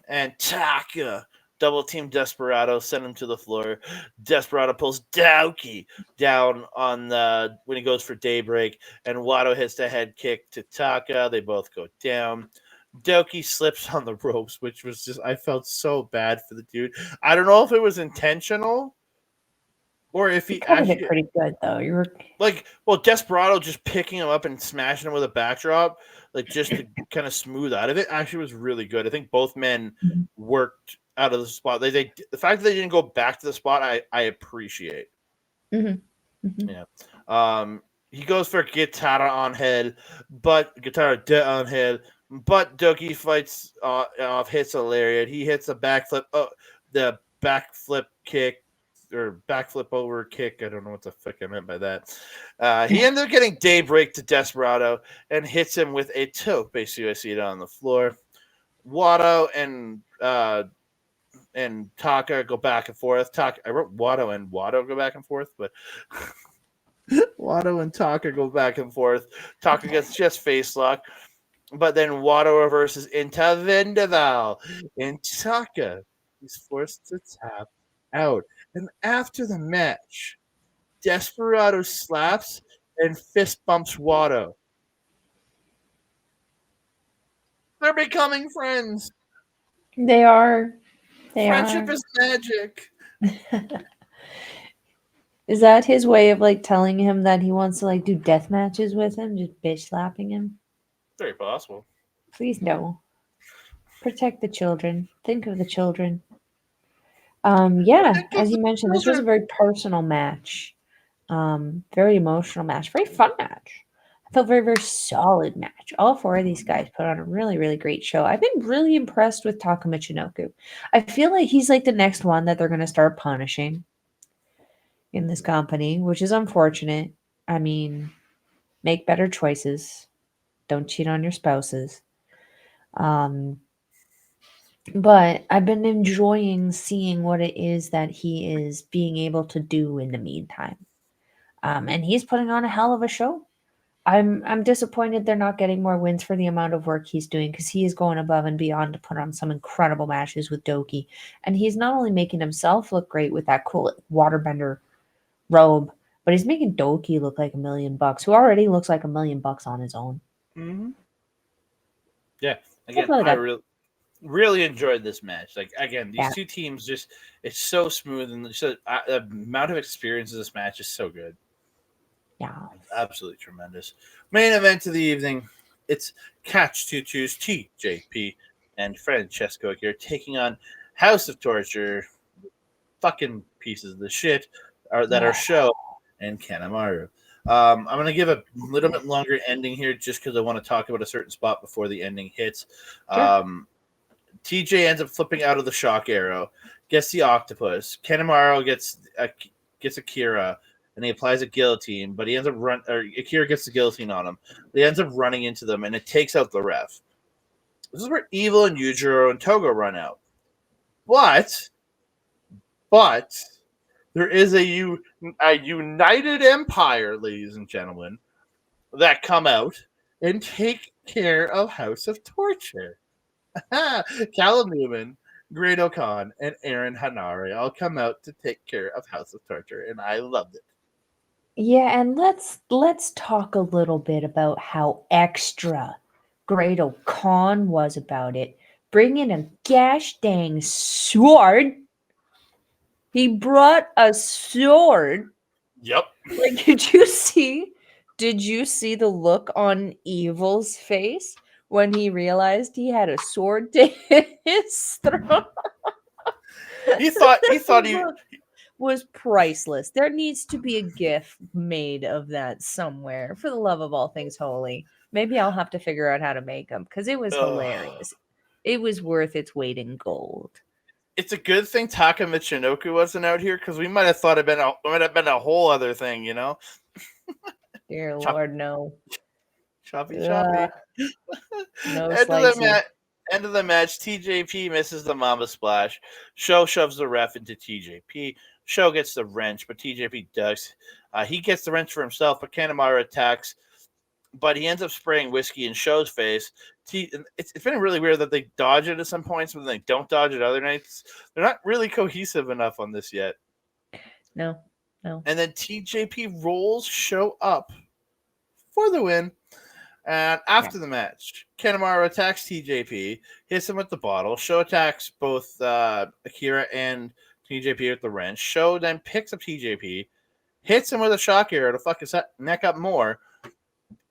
and Taka double team Desperado, send him to the floor. Desperado pulls Douki down on when he goes for daybreak, and Wato hits the head kick to Taka. They both go down. Douki slips on the ropes, which was just, I felt so bad for the dude. I don't know if it was intentional or if he covered it pretty good though. You were Desperado just picking him up and smashing him with a backdrop, just to kind of smooth out of it, actually was really good. I think both men worked out of the spot. The fact that they didn't go back to the spot, I appreciate. Yeah. He goes for Guitarra on head, but Douki fights off, hits a lariat. He hits a backflip, the backflip kick or backflip over kick. I don't know what the fuck I meant by that. He ended up getting daybreak to Desperado and hits him with a toe. Basically, I see it on the floor. Wato and Taka go back and forth. I wrote Wato and Wato go back and forth, but Wato and Taka go back and forth. Taka gets just face lock, but then Wato reverses into Vendaval, and Taka is forced to tap out. And after the match, Desperado slaps and fist bumps Wato. They're becoming friends. They are. Friendship is magic. Is that his way of telling him that he wants to do death matches with him, just bitch slapping him? Very possible. Please no. Protect the children. Think of the children. As you mentioned, this was a very personal match. Very emotional match. Very fun match. I felt very, very solid match. All four of these guys put on a really, really great show. I've been really impressed with Taka Michinoku. I feel like he's like the next one that they're going to start punishing in this company, which is unfortunate. I mean, make better choices. Don't cheat on your spouses. Um, but I've been enjoying seeing what it is that he is being able to do in the meantime. And he's putting on a hell of a show. I'm disappointed they're not getting more wins for the amount of work he's doing because he is going above and beyond to put on some incredible matches with Douki. And he's not only making himself look great with that cool waterbender robe, but he's making Douki look like $1,000,000, who already looks like $1,000,000 on his own. Mm-hmm. Yeah. Again, really I good. really enjoyed this match. Like, again, these Yeah. two teams just, it's so smooth, and just, the amount of experience in this match is so good. Yeah. Absolutely tremendous. Main event of the evening, it's Catch 22's TJP and Francesco here taking on House of Torture, fucking pieces of the shit that are Show and Kanemaru. I'm going to give a little bit longer ending here just because I want to talk about a certain spot before the ending hits. Sure. TJ ends up flipping out of the shock arrow, gets the octopus. Kanemaru gets Akira, and he applies a guillotine, but he ends up Akira gets the guillotine on him. He ends up running into them, and it takes out the ref. This is where Evil and Yujiro and Togo run out. But there is a united empire, ladies and gentlemen, that come out and take care of House of Torture. Callum Newman, Great O'Con, and Aaron Hanare all come out to take care of House of Torture, and I loved it. Yeah, and let's talk a little bit about how extra Great O'Con was about it. Bringing a gosh dang sword. He brought a sword. Yep. Like, did you see the look on Evil's face when he realized he had a sword to his throat? He thought he was priceless. There needs to be a gif made of that somewhere, for the love of all things holy. Maybe I'll have to figure out how to make them because it was hilarious. It was worth its weight in gold. It's a good thing Taka Michinoku wasn't out here because we might have thought it might have been a whole other thing, you know? Dear Lord, no. Choppy. No End of the match, TJP misses the Mamba Splash. Show shoves the ref into TJP. Show gets the wrench, but TJP ducks. He gets the wrench for himself, but Kanemaru attacks. But he ends up spraying whiskey in Show's face. It's been really weird that they dodge it at some points, but they don't dodge it other nights. They're not really cohesive enough on this yet. No. And then TJP rolls Show up for the win. And after the match, Kanemaru attacks TJP, hits him with the bottle. Show attacks both Akira and TJP with the wrench. Show then picks up TJP, hits him with a shock arrow to fuck his neck up more.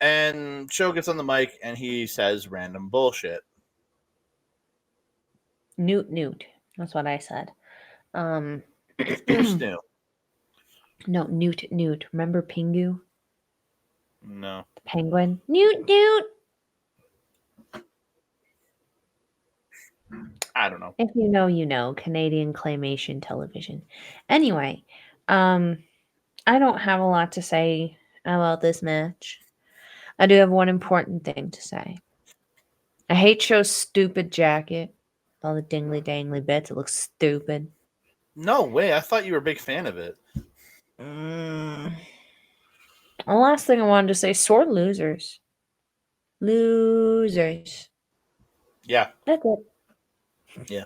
And Show gets on the mic and he says random bullshit. Newt. That's what I said. Snoot. No, Newt. Remember Pingu? No. The penguin? Newt! I don't know. If you know, you know. Canadian claymation television. Anyway, I don't have a lot to say about this match. I do have one important thing to say. I hate Show's stupid jacket. All the dingly dangly bits. It looks stupid. No way. I thought you were a big fan of it. The last thing I wanted to say, sore losers. Losers. Yeah. That's it. Yeah.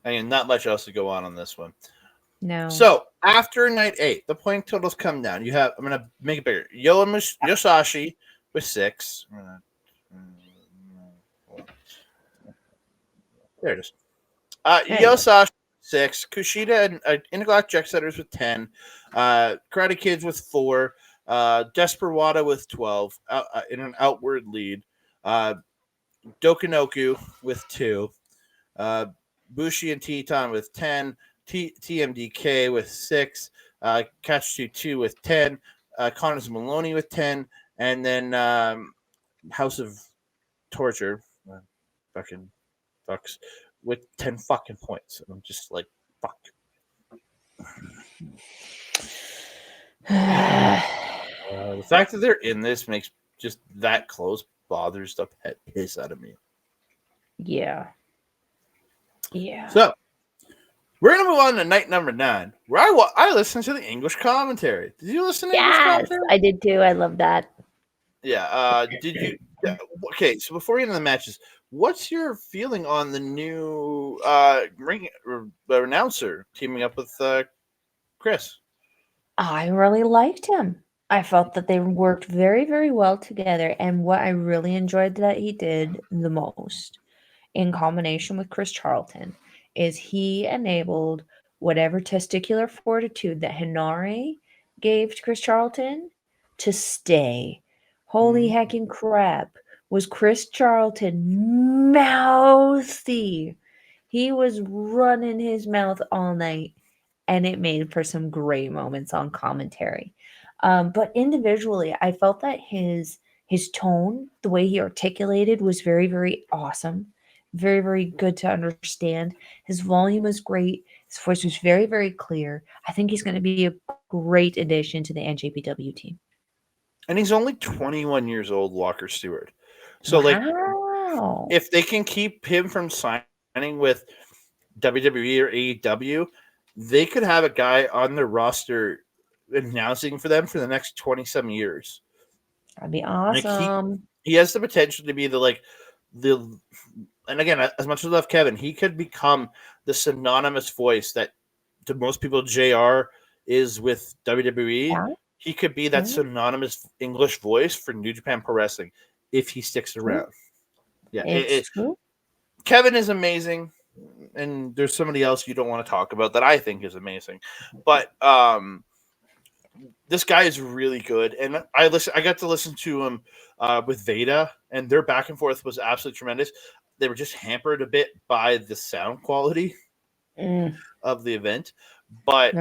I mean, not much else to go on this one. No. So after night 8, the point totals come down. You have, I'm going to make it bigger. Musashi with 6. There it is. Musashi 6. Kushida and Intergalactic Setters with 10. Karate Kids with 4. Desper-Wato with 12 in an outward lead. Dokinoku with 2. Bushi and Teton with 10. TMDK with 6. Catch 2 with 10. Connors Moloney with 10. And then House of Torture, fucking fucks, with 10 fucking points. And I'm just like, fuck. The fact that they're in this makes just that close bothers the piss out of me. Yeah. So we're gonna move on to night number 9, where I listened to the English commentary. Did you listen to English commentary? I did too. I love that. Yeah. Did you? Yeah, okay. So before we get into the matches, what's your feeling on the new ring announcer teaming up with Chris? I really liked him. I felt that they worked very, very well together. And what I really enjoyed that he did the most, in combination with Chris Charlton, is he enabled whatever testicular fortitude that Hinare gave to Chris Charlton to stay. Holy heckin' crap. Was Chris Charlton mouthy? He was running his mouth all night, and it made for some great moments on commentary. But individually, I felt that his tone, the way he articulated, was very, very awesome. Very, very good to understand. His volume was great. His voice was very, very clear. I think he's going to be a great addition to the NJPW team. And he's only 21 years old, Walker Stewart. So, like, if they can keep him from signing with WWE or AEW, they could have a guy on their roster announcing for them for the next 27 years. That'd be awesome. Like he has the potential to be and again, as much as I love Kevin, he could become the synonymous voice that to most people JR is with WWE. Yeah. He could be that synonymous English voice for New Japan Pro Wrestling if he sticks around. Yeah, it's true. Kevin is amazing, and there's somebody else you don't want to talk about that I think is amazing, but this guy is really good, and I got to listen to him with Veda, and their back and forth was absolutely tremendous. They were just hampered a bit by the sound quality of the event, but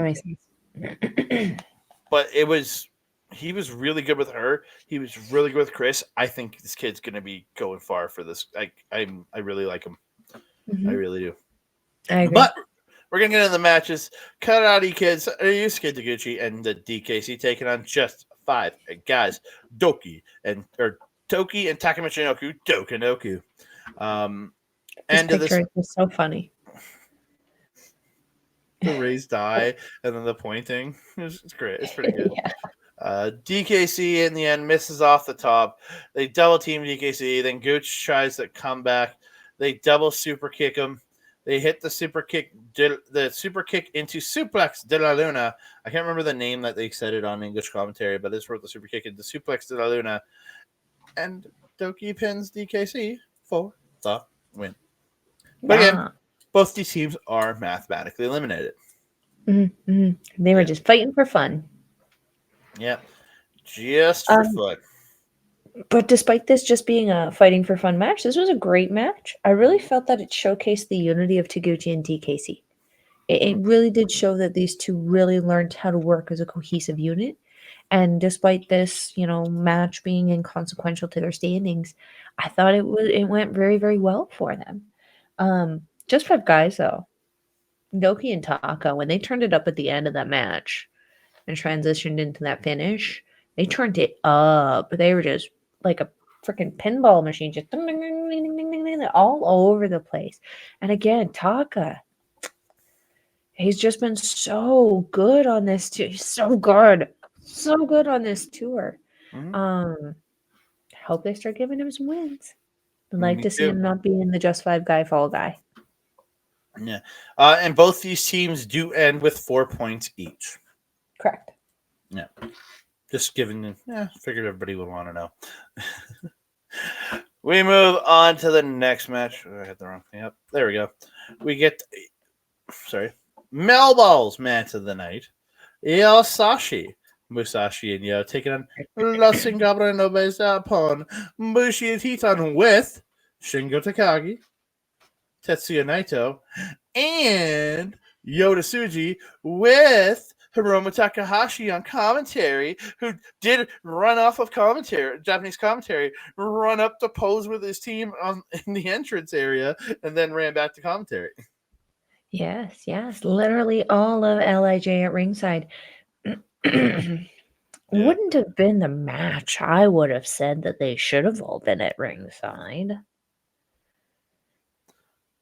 but he was really good with her. He was really good with Chris. I think this kid's going to be going far for this. I really like him. I really do. I agree. But we're going to get into the matches. Karate Kids, Ryusuke Taguchi, and the DKC taking on just 5 guys. Douki and Taka Michinoku, Dokanoku. This picture is so funny. The raised eye and then the pointing. It's great. It's pretty good. Yeah. DKC in the end misses off the top. They double team DKC. Then Gooch tries to come back. They double super kick him. They hit the super kick into Suplex de la Luna. I can't remember the name that they said it on English commentary, but this wrote the super kick into Suplex de la Luna. And Douki pins DKC for the win. But again, both these teams are mathematically eliminated. They were just fighting for fun. Yeah, just for fun. But despite this just being a fighting for fun match, this was a great match. I really felt that it showcased the unity of Taguchi and DKC. It really did show that these two really learned how to work as a cohesive unit. And despite this, match being inconsequential to their standings, I thought it went very, very well for them. Just 5 guys though. Douki and Taka, when they turned it up at the end of that match and transitioned into that finish, they turned it up. They were just like a freaking pinball machine, just ding, ding, ding, ding, ding, ding, ding, all over the place. And again, Taka, he's just been so good on this too. He's so good on this tour. Hope they start giving him some wins. I'd like to see him not being the just 5 guy fall guy. Yeah, and both these teams do end with 4 points each. Correct. Yeah. Just giving them, figured everybody would want to know. We move on to the next match. I had the wrong thing up. There we go. We get, Melball's match of the night. Musashi and Yo taking on Los Ingobernables Japon. Bushi and Titan with Shingo Takagi, Tetsuya Naito, and Yoda Tsuji with Hiromu Takahashi on commentary, who did run off of commentary, Japanese commentary, run up to pose with his team in the entrance area, and then ran back to commentary. Yes, yes. Literally all of LIJ at ringside. Wouldn't have been the match. I would have said that they should have all been at ringside.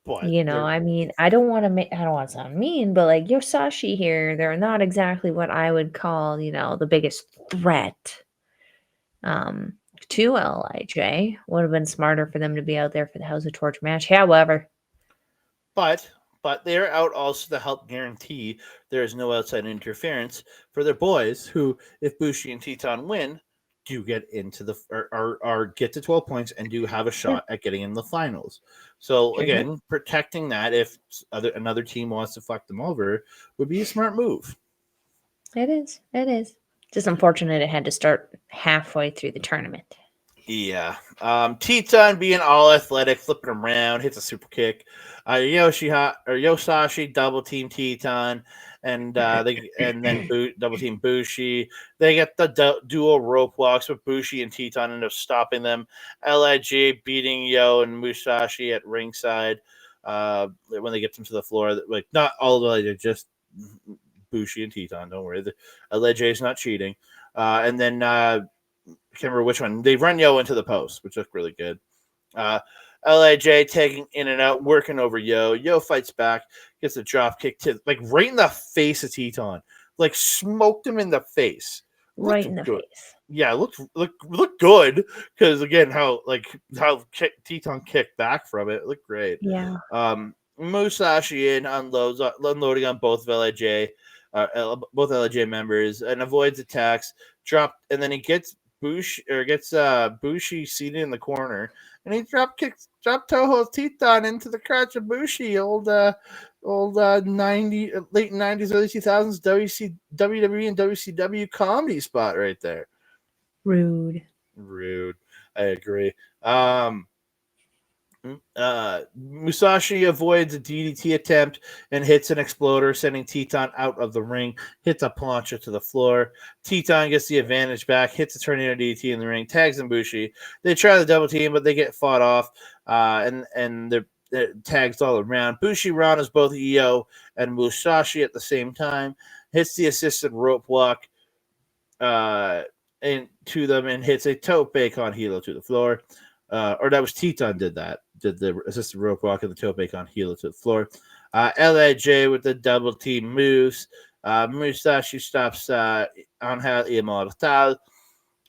But I mean, I don't want to sound mean, but like Musashi here, they're not exactly what I would call, the biggest threat to LIJ. Would have been smarter for them to be out there for the House of Torture match. However, but they're out also to help guarantee there is no outside interference for their boys, who, if Bushi and Teton win, do get into the or get to 12 points and do have a shot at getting in the finals. So again, protecting that if another team wants to fuck them over would be a smart move. It is. It is. Just unfortunate it had to start halfway through the tournament. Yeah. Teton being all athletic, flipping around, hits a super kick. Yosashi double team Teton, and then double team Bushi. They get the dual rope walks with Bushi and Teton end up stopping them. LIJ beating Yo and Musashi at ringside. When they get them to the floor, like not all of LIJ, just Bushi and Teton. Don't worry, the LIJ is not cheating. And then can't remember which one. They run Yo into the post, which looked really good. LIJ taking in and out, working over Yo. Yo fights back, gets a drop kick to right in the face of Teton. Like smoked him in the face. Right in the face. Yeah, looked good because again, how Teton kicked back from it looked great. Yeah. Musashi unloading on both of LIJ, both LIJ members, and avoids attacks. And then he gets Bushi seated in the corner, and he drop Toho Teton into the crotch of Bushi. Old late 90s, early 2000s WWE and WCW comedy spot right there. Rude. I agree. Musashi avoids a DDT attempt and hits an exploder, sending Teton out of the ring. Hits a plancha to the floor. Teton gets the advantage back, hits a tornado DDT in the ring, tags in Bushi. They try the double team, but they get fought off, and they're tags all around. Bushi Rana's both Io and Musashi at the same time. Hits the assisted rope walk into them and hits a tope con hilo to the floor. Or that was Teton did the assisted rope walk and the tope con hilo to the floor. LIJ with the double team moves. Musashi stops Angel Immortal.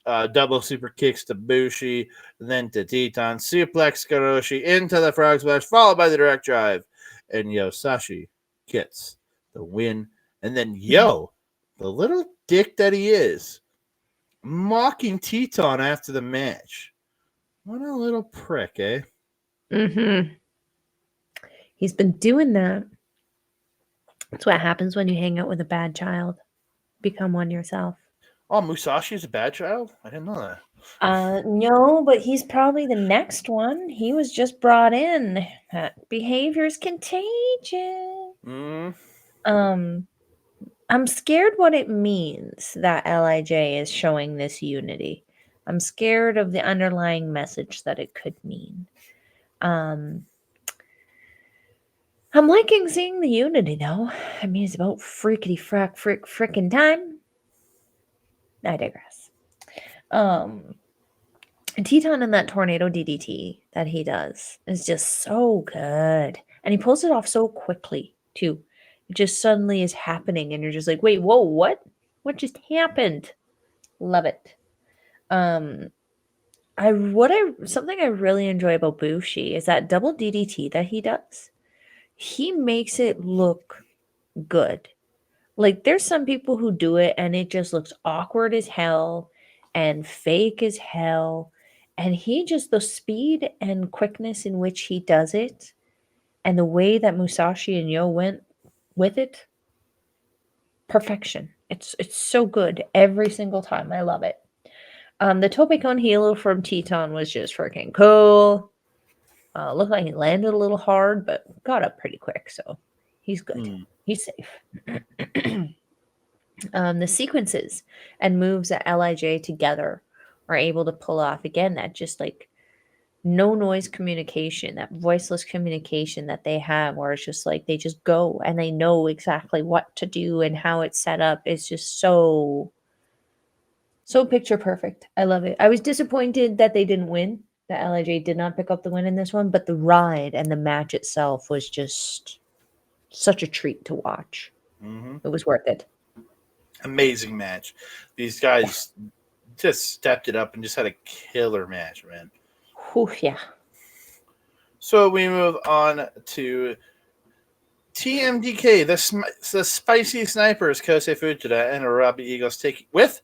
Double super kicks to Bushi, then to Teton. Suplex Karoshi into the frog splash, followed by the direct drive. And Yosashi gets the win. And then Yo, the little dick that he is, mocking Teton after the match. What a little prick, eh? Mm-hmm. He's been doing that. That's what happens when you hang out with a bad child. Become one yourself. Oh, Musashi is a bad child? I didn't know that. No, but he's probably the next one. He was just brought in. Behavior is contagious. I'm scared what it means that LIJ is showing this unity. I'm scared of the underlying message that it could mean. I'm liking seeing the unity, though. I mean, it's about frickin' time. I digress. Teton in that tornado DDT that he does is just so good. And he pulls it off so quickly, too. It just suddenly is happening, and you're just like, wait, whoa, what? What just happened? Love it. Something I really enjoy about Bushi is that double DDT that he does. He makes it look good. Like, there's some people who do it and it just looks awkward as hell and fake as hell. And the speed and quickness in which he does it and the way that Musashi and Yo went with it, perfection. It's so good every single time. I love it. The tope con hilo from Teton was just freaking cool. Looked like he landed a little hard, but got up pretty quick, so he's good. He's safe. The sequences and moves that LIJ together are able to pull off again, that just like no noise communication, that voiceless communication that they have, where it's just like they just go and they know exactly what to do and how it's set up. It's just so picture perfect. I love it. I was disappointed that they didn't win, that LIJ did not pick up the win in this one, but the ride and the match itself was just such a treat to watch. It was worth it. Amazing match. These guys just stepped it up and just had a killer match, man. Whew, yeah. So we move on to TMDK, the Spicy Snipers, Kosei Fujita and Robbie Eagles taking with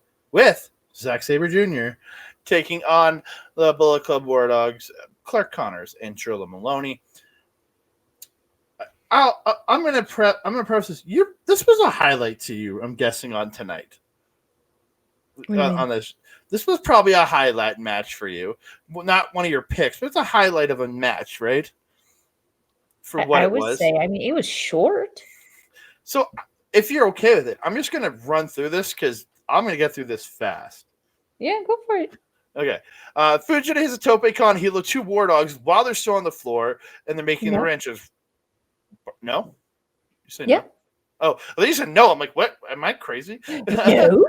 Zack Sabre Jr. taking on the Bullet Club Wardogs, Clark Connors and Drilla Moloney. I'm gonna preface this. This was a highlight to you, I'm guessing, on tonight. On this. This was probably a highlight match for you. Well, not one of your picks, but it's a highlight of a match, right? For what I it would was. say, I mean, it was short. So if you're okay with it, I'm just going to run through this because I'm going to get through this fast. Yeah, go for it. Okay. Fujita hits a tope con hilo 2 Wardogs while they're still on the floor and they're making the wrenches. No? You said no? Oh, you said no. I'm like, what? Am I crazy? No.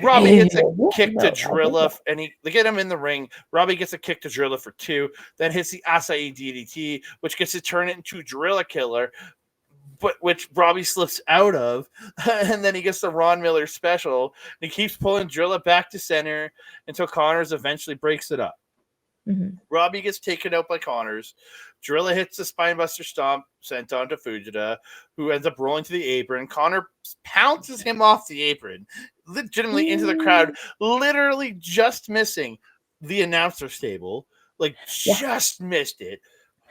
Robbie gets a kick to Drilla, and they get him in the ring. Robbie gets a kick to Drilla for 2, then hits the Acai DDT, which gets to turn it into Drilla Killer, but which Robbie slips out of, and then he gets the Ron Miller special, and he keeps pulling Drilla back to center until Connors eventually breaks it up. Robbie gets taken out by Connors. Drilla hits the spinebuster stomp sent on to Fujita, who ends up rolling to the apron. Connor pounces him off the apron, legitimately into the crowd, literally just missing the announcer's table. Like, just missed it.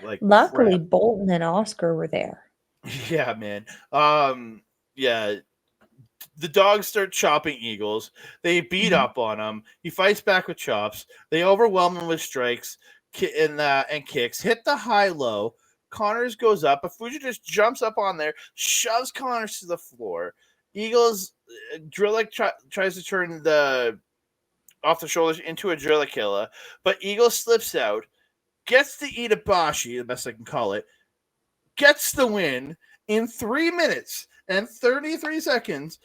Like, luckily, crap. Bolton and Oscar were there. Yeah, man. Yeah. The dogs start chopping Eagles. They beat up on him. He fights back with chops. They overwhelm him with strikes and kicks. Hit the high-low. Connors goes up. But Fuji just jumps up on there, shoves Connors to the floor. Eagles, Drilla tries to turn the off the shoulders into a Drilla Killer. But Eagle slips out, gets the Itabashi, the best I can call it, gets the win in 3 minutes and 33 seconds,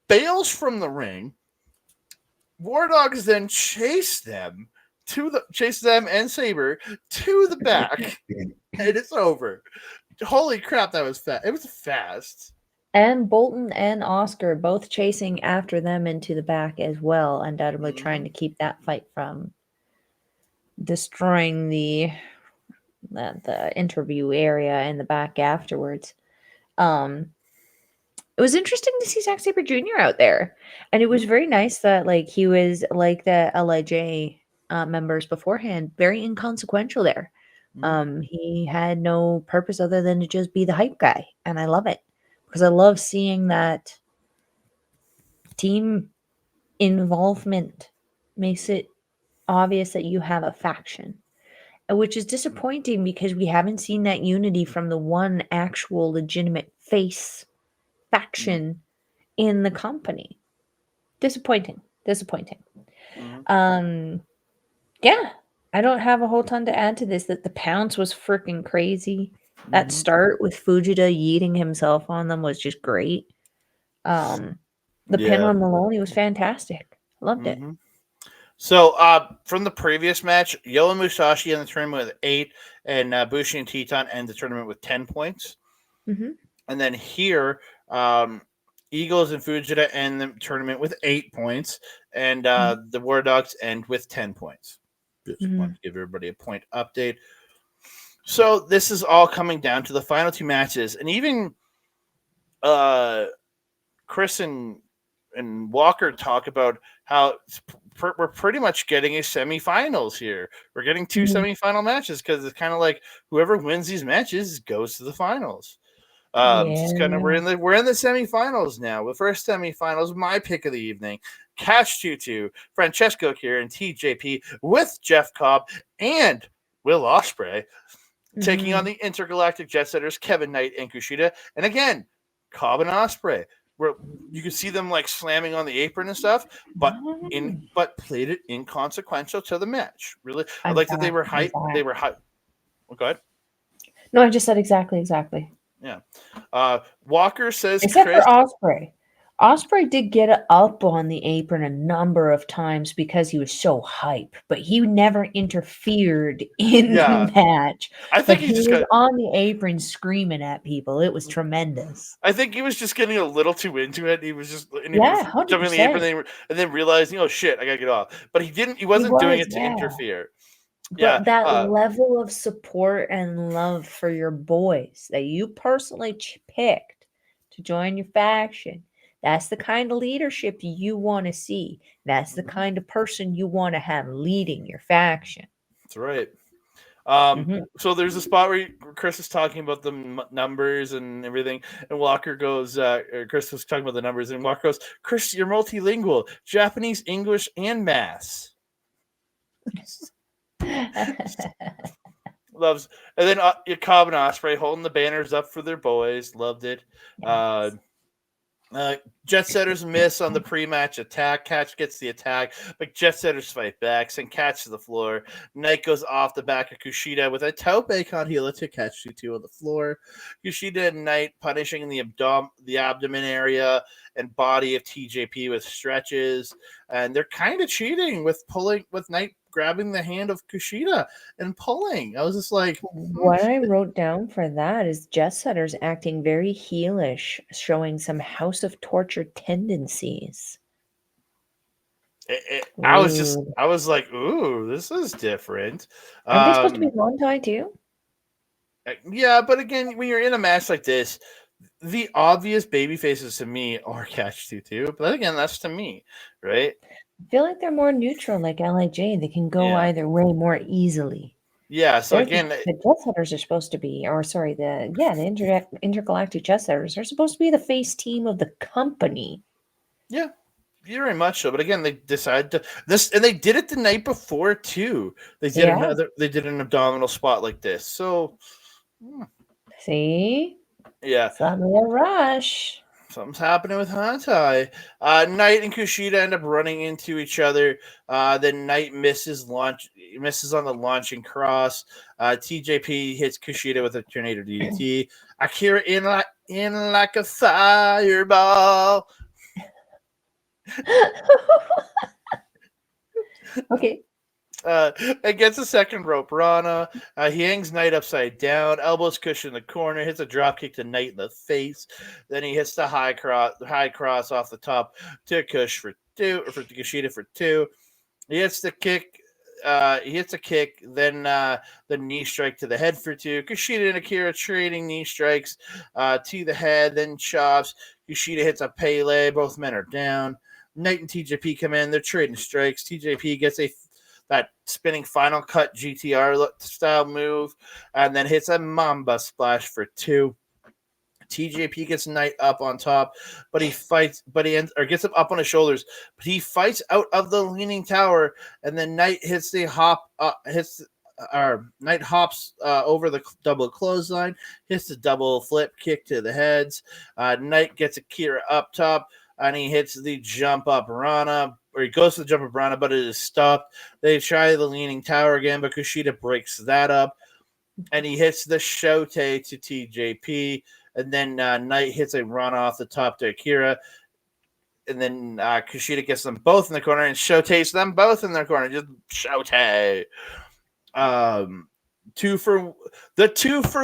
bails from the ring. Wardogs then chase them and Sabre to the back, and it's over. Holy crap, that was fast. It was fast. And Bolton and Oscar both chasing after them into the back as well, undoubtedly trying to keep that fight from destroying the interview area in the back afterwards. It was interesting to see Zack Sabre Jr. out there, and it was very nice that like he was like the LIJ members beforehand, very inconsequential there. He had no purpose other than to just be the hype guy, and I love it because I love seeing that team involvement makes it obvious that you have a faction, which is disappointing because we haven't seen that unity from the one actual legitimate face faction in the company. Disappointing. Yeah, I don't have a whole ton to add to this. That the pounce was freaking crazy. That start with Fujita yeeting himself on them was just great. The pin on Moloney was fantastic. Loved it. So from the previous match, Yo and Musashi in the tournament with 8, and Bushi and Teton end the tournament with 10 points. And then here, Eagles and Fujita end the tournament with 8 points, and the Wardogs end with 10 points. Just want to give everybody a point update. So this is all coming down to the final 2 matches, and even Chris and Walker talk about how we're pretty much getting a semifinals here. We're getting 2 semifinal matches because it's kind of like whoever wins these matches goes to the finals. Just kind of we're in the semifinals now. The first semifinals, my pick of the evening, Cash Tutu, Francesco here, and TJP with Jeff Cobb and Will Ospreay taking on the Intergalactic Jet Setters, Kevin Knight and Kushida. And again, Cobb and Ospreay. where you could see them like slamming on the apron and stuff, but played it inconsequential to the match. Really, I like that they were hype. They were hype. Oh, go ahead. No, I just said exactly. Yeah. Walker says Except Chris. for Osprey. Osprey did get up on the apron a number of times because he was so hype, but he never interfered in the match. I think but he just got on the apron screaming at people. It was tremendous. I think he was just getting a little too into it. He was just jumping in the 100%. apron and then realizing, oh shit, I gotta get off. But he didn't. He wasn't doing it to interfere. But that level of support and love for your boys that you personally picked to join your faction, that's the kind of leadership you want to see. That's the kind of person you want to have leading your faction. That's right. So there's a spot where Chris is talking about the numbers and everything, and Walker goes, Chris was talking about the numbers, and Walker goes, Chris, you're multilingual, Japanese, English, and Maths. Loves, and then Cobb and Osprey holding the banners up for their boys. Loved it. Yes. Jet Setters miss on the pre-match attack. Catch gets the attack, but Jet Setters fight back. Send Catch to the floor. Knight goes off the back of Kushida with a tope con heel to catch you two on the floor. Kushida and Knight punishing the abdomen area and body of TJP with stretches, and they're kind of cheating with pulling with Knight grabbing the hand of Kushida and pulling. I was just like, what I wrote down for that is Jet Setters acting very heelish, showing some House of Torture tendencies. I was like, ooh, this is different. Are they supposed to be Montai too? Yeah, but again, when you're in a match like this, the obvious baby faces to me are Catch 2-2, but again, that's to me, right? I feel like they're more neutral, like LIJ. They can go either way more easily. Yeah, so again, the Jet Setters are supposed to be, the Intergalactic Jet Setters are supposed to be the face team of the company. Yeah, very much so. But again, they decided to this, and they did it the night before too. They did They did an abdominal spot like this. So, see, yeah, suddenly a rush. Something's happening with Hantai. Knight and Kushida end up running into each other. Then Knight misses on the launching cross. TJP hits Kushida with a tornado DDT. Akira in like a fireball. Okay. And gets a second rope Rana. He hangs Knight upside down, elbows Cushion in the corner, hits a drop kick to Knight in the face. Then he hits the high cross off the top to Kush for Kushida for 2. He hits the kick. Then the knee strike to the head for 2. Kushida and Akira trading knee strikes to the head, then chops. Kushida hits a Pele. Both men are down. Knight and TJP come in. They're trading strikes. TJP gets that spinning final cut GTR style move, and then hits a Mamba splash for 2. TJP gets Knight up on top, but he gets him up on his shoulders, but he fights out of the leaning tower, and then Knight hits the Knight hops over the double clothesline, hits the double flip kick to the heads. Knight gets Akira up top, and he hits the jump up Rana, or he goes to the jump up Rana, but it is stopped. They try the leaning tower again, but Kushida breaks that up, and he hits the Shote to TJP, and then Knight hits a run off the top to Akira, and then Kushida gets them both in the corner and Shote's them both in their corner. Just Shote. 2 for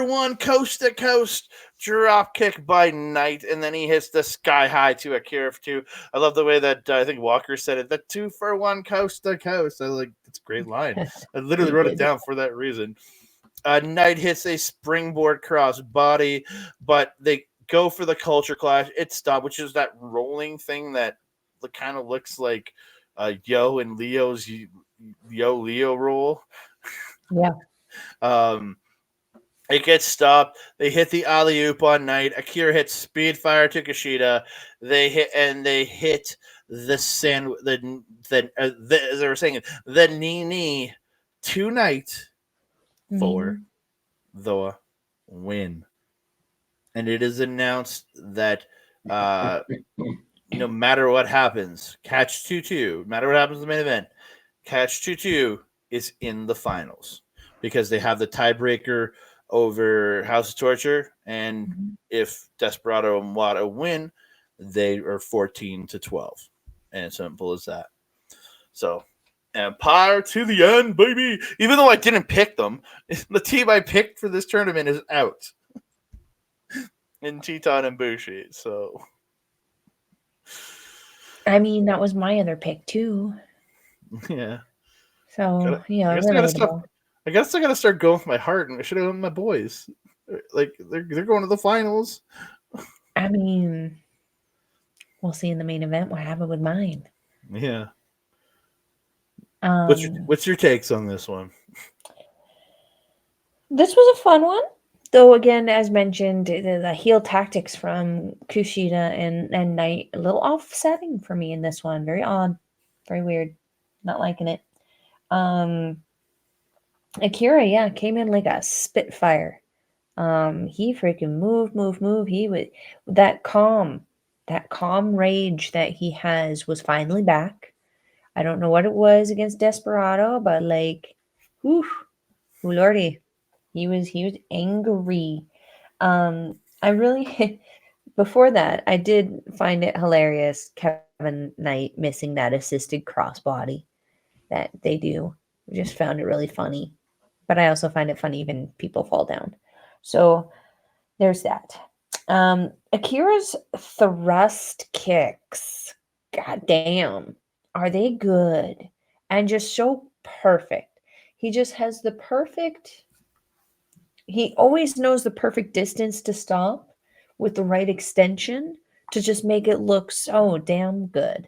1 coast to coast drop kick by Knight, and then he hits the sky high to Akira for 2. I love the way that I think Walker said it. The 2 for 1 coast to coast. I like it's a great line. I literally wrote it down for that reason. Knight hits a springboard cross body, but they go for the culture clash. It stopped, which is that rolling thing that kind of looks like Yo and Leo's Leo roll. Yeah. It gets stopped. They hit the alley-oop on Knight. Akira hits speed fire to Kushida. They hit the as they were saying, the knee to Knight for the win. And it is announced that No matter what happens, Catch 2-2, no matter what happens in the main event, Catch 2-2 is in the finals because they have the tiebreaker over House of Torture, and if Desperado and Wato win, they are 14-12, and simple as that. So, Empire to the end, baby. Even though I didn't pick them, the team I picked for this tournament is out in Teton and Bushi. So, I mean, that was my other pick too. yeah. So yeah, I guess I gotta start going with my heart, and I should have gone with my boys. Like they're going to the finals. I mean, we'll see in the main event what happened with mine. Yeah. Um, What's your takes on this one? This was a fun one, though. Again, as mentioned, the heel tactics from Kushida and Knight a little offsetting for me in this one. Very odd, very weird. Not liking it. Akira, yeah, came in like a spitfire. He freaking move. He would that calm rage that he has was finally back. I don't know what it was against Desperado, but like, whew, lordy, he was angry. I really before that I did find it hilarious Kevin Knight missing that assisted crossbody that they do. I just found it really funny. But I also find it funny when people fall down. So there's that. Akira's thrust kicks, god damn, are they good? And just so perfect. He just has the perfect, he always knows the perfect distance to stop with the right extension to just make it look so damn good.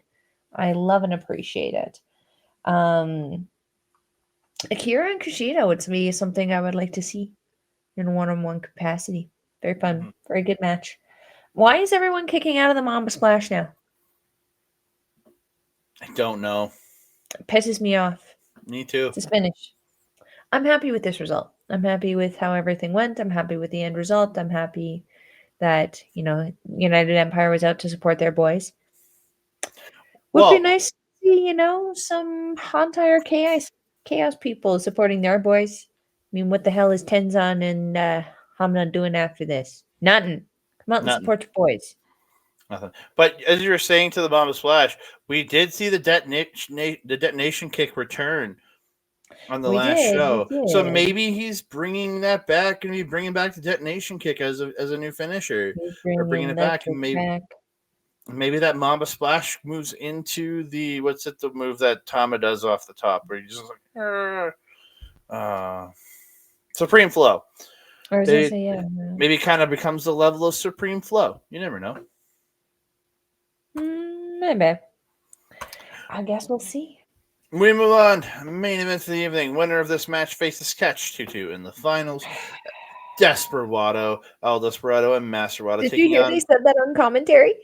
I love and appreciate it. Akira and Kushida would be something I would like to see in a one-on-one capacity. Very fun, very good match. Why is everyone kicking out of the Mamba Splash now? I don't know. It pisses me off. Me too. It's finish. I'm happy with this result. I'm happy with how everything went. I'm happy with the end result. I'm happy that, United Empire was out to support their boys. Would be nice to see, some Hantire chaos people supporting their boys. I mean, what the hell is Tenzan and Hamna doing after this? Nothing. Come out and support your boys. Nothing. But as you were saying to the Bomba Splash, we did see the detonation kick return on the last show. So maybe he's bringing that back, and he's bringing back the detonation kick as a new finisher, or bringing it back, and maybe that Mamba Splash moves into the the move that Tama does off the top, where he's just like Supreme Flow. Or is it yeah? Maybe it kind of becomes the level of Supreme Flow. You never know. Maybe. I guess we'll see. We move on. Main event of the evening. Winner of this match faces Catch 2-2 in the finals. Desper-Wato, El Desperado, and Master Wato. Did you hear they said that on commentary?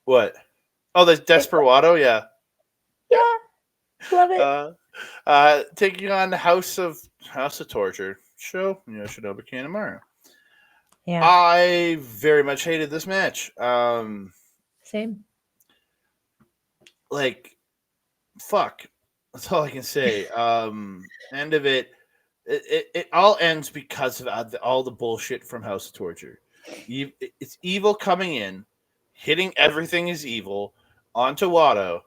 What? Oh, the Desper-Wato, yeah. Yeah, love it. Taking on the House of Torture show, Yoshinobu Kanemaru. Yeah. I very much hated this match. Same. Like, fuck. That's all I can say. End of it. It all ends because of all the bullshit from House of Torture. It's evil coming in, hitting everything is evil onto Wato,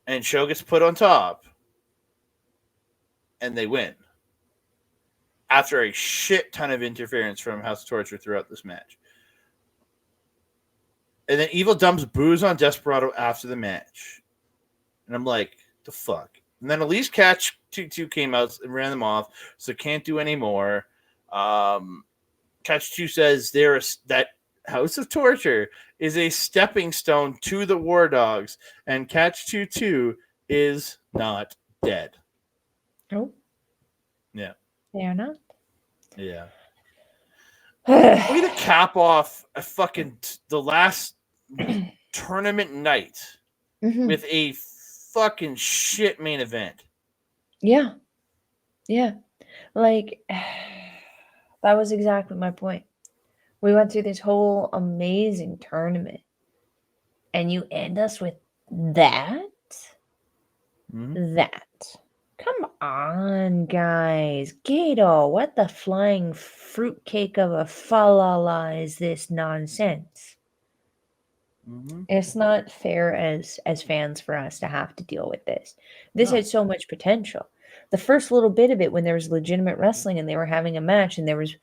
and Sho gets put on top, and they win. After a shit ton of interference from House of Torture throughout this match. And then Evil dumps booze on Desperado after the match. And I'm like, the fuck? And then at least Catch 2 came out and ran them off, so can't do any more. Catch 2 says that House of Torture is a stepping stone to the Wardogs, and Catch 2 is not dead. Oh. Yeah. They are not. Yeah. Way to cap off the last tournament night with a fucking shit main event. Yeah. Yeah. Like, that was exactly my point. We went through this whole amazing tournament, and you end us with that? That. Come on, guys. Gato, what the flying fruitcake of a falala is this nonsense? It's not fair as fans for us to have to deal with this. This had so much potential. The first little bit of it, when there was legitimate wrestling and they were having a match and there was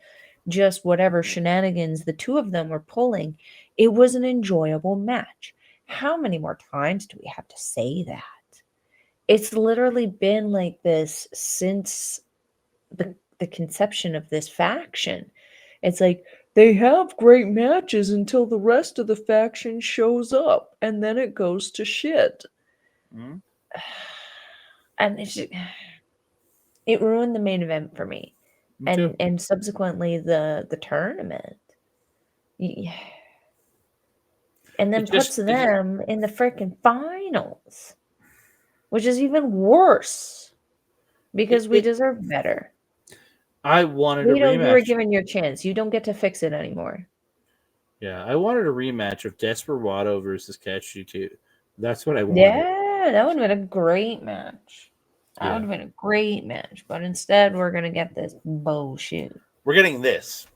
just whatever shenanigans the two of them were pulling, it was an enjoyable match. How many more times do we have to say that? It's literally been like this since the conception of this faction. It's like they have great matches until the rest of the faction shows up, and then it goes to shit. And it ruined the main event for me, and subsequently the tournament. And then puts them in the freaking finals, which is even worse because we deserve better. I wanted a rematch. You were given your chance. You don't get to fix it anymore. Yeah, I wanted a rematch of Desper-Wato versus Kachi too. That's what I wanted. Yeah, that would have been a great match. That would have been a great match. But instead, we're going to get this bullshit. We're getting this.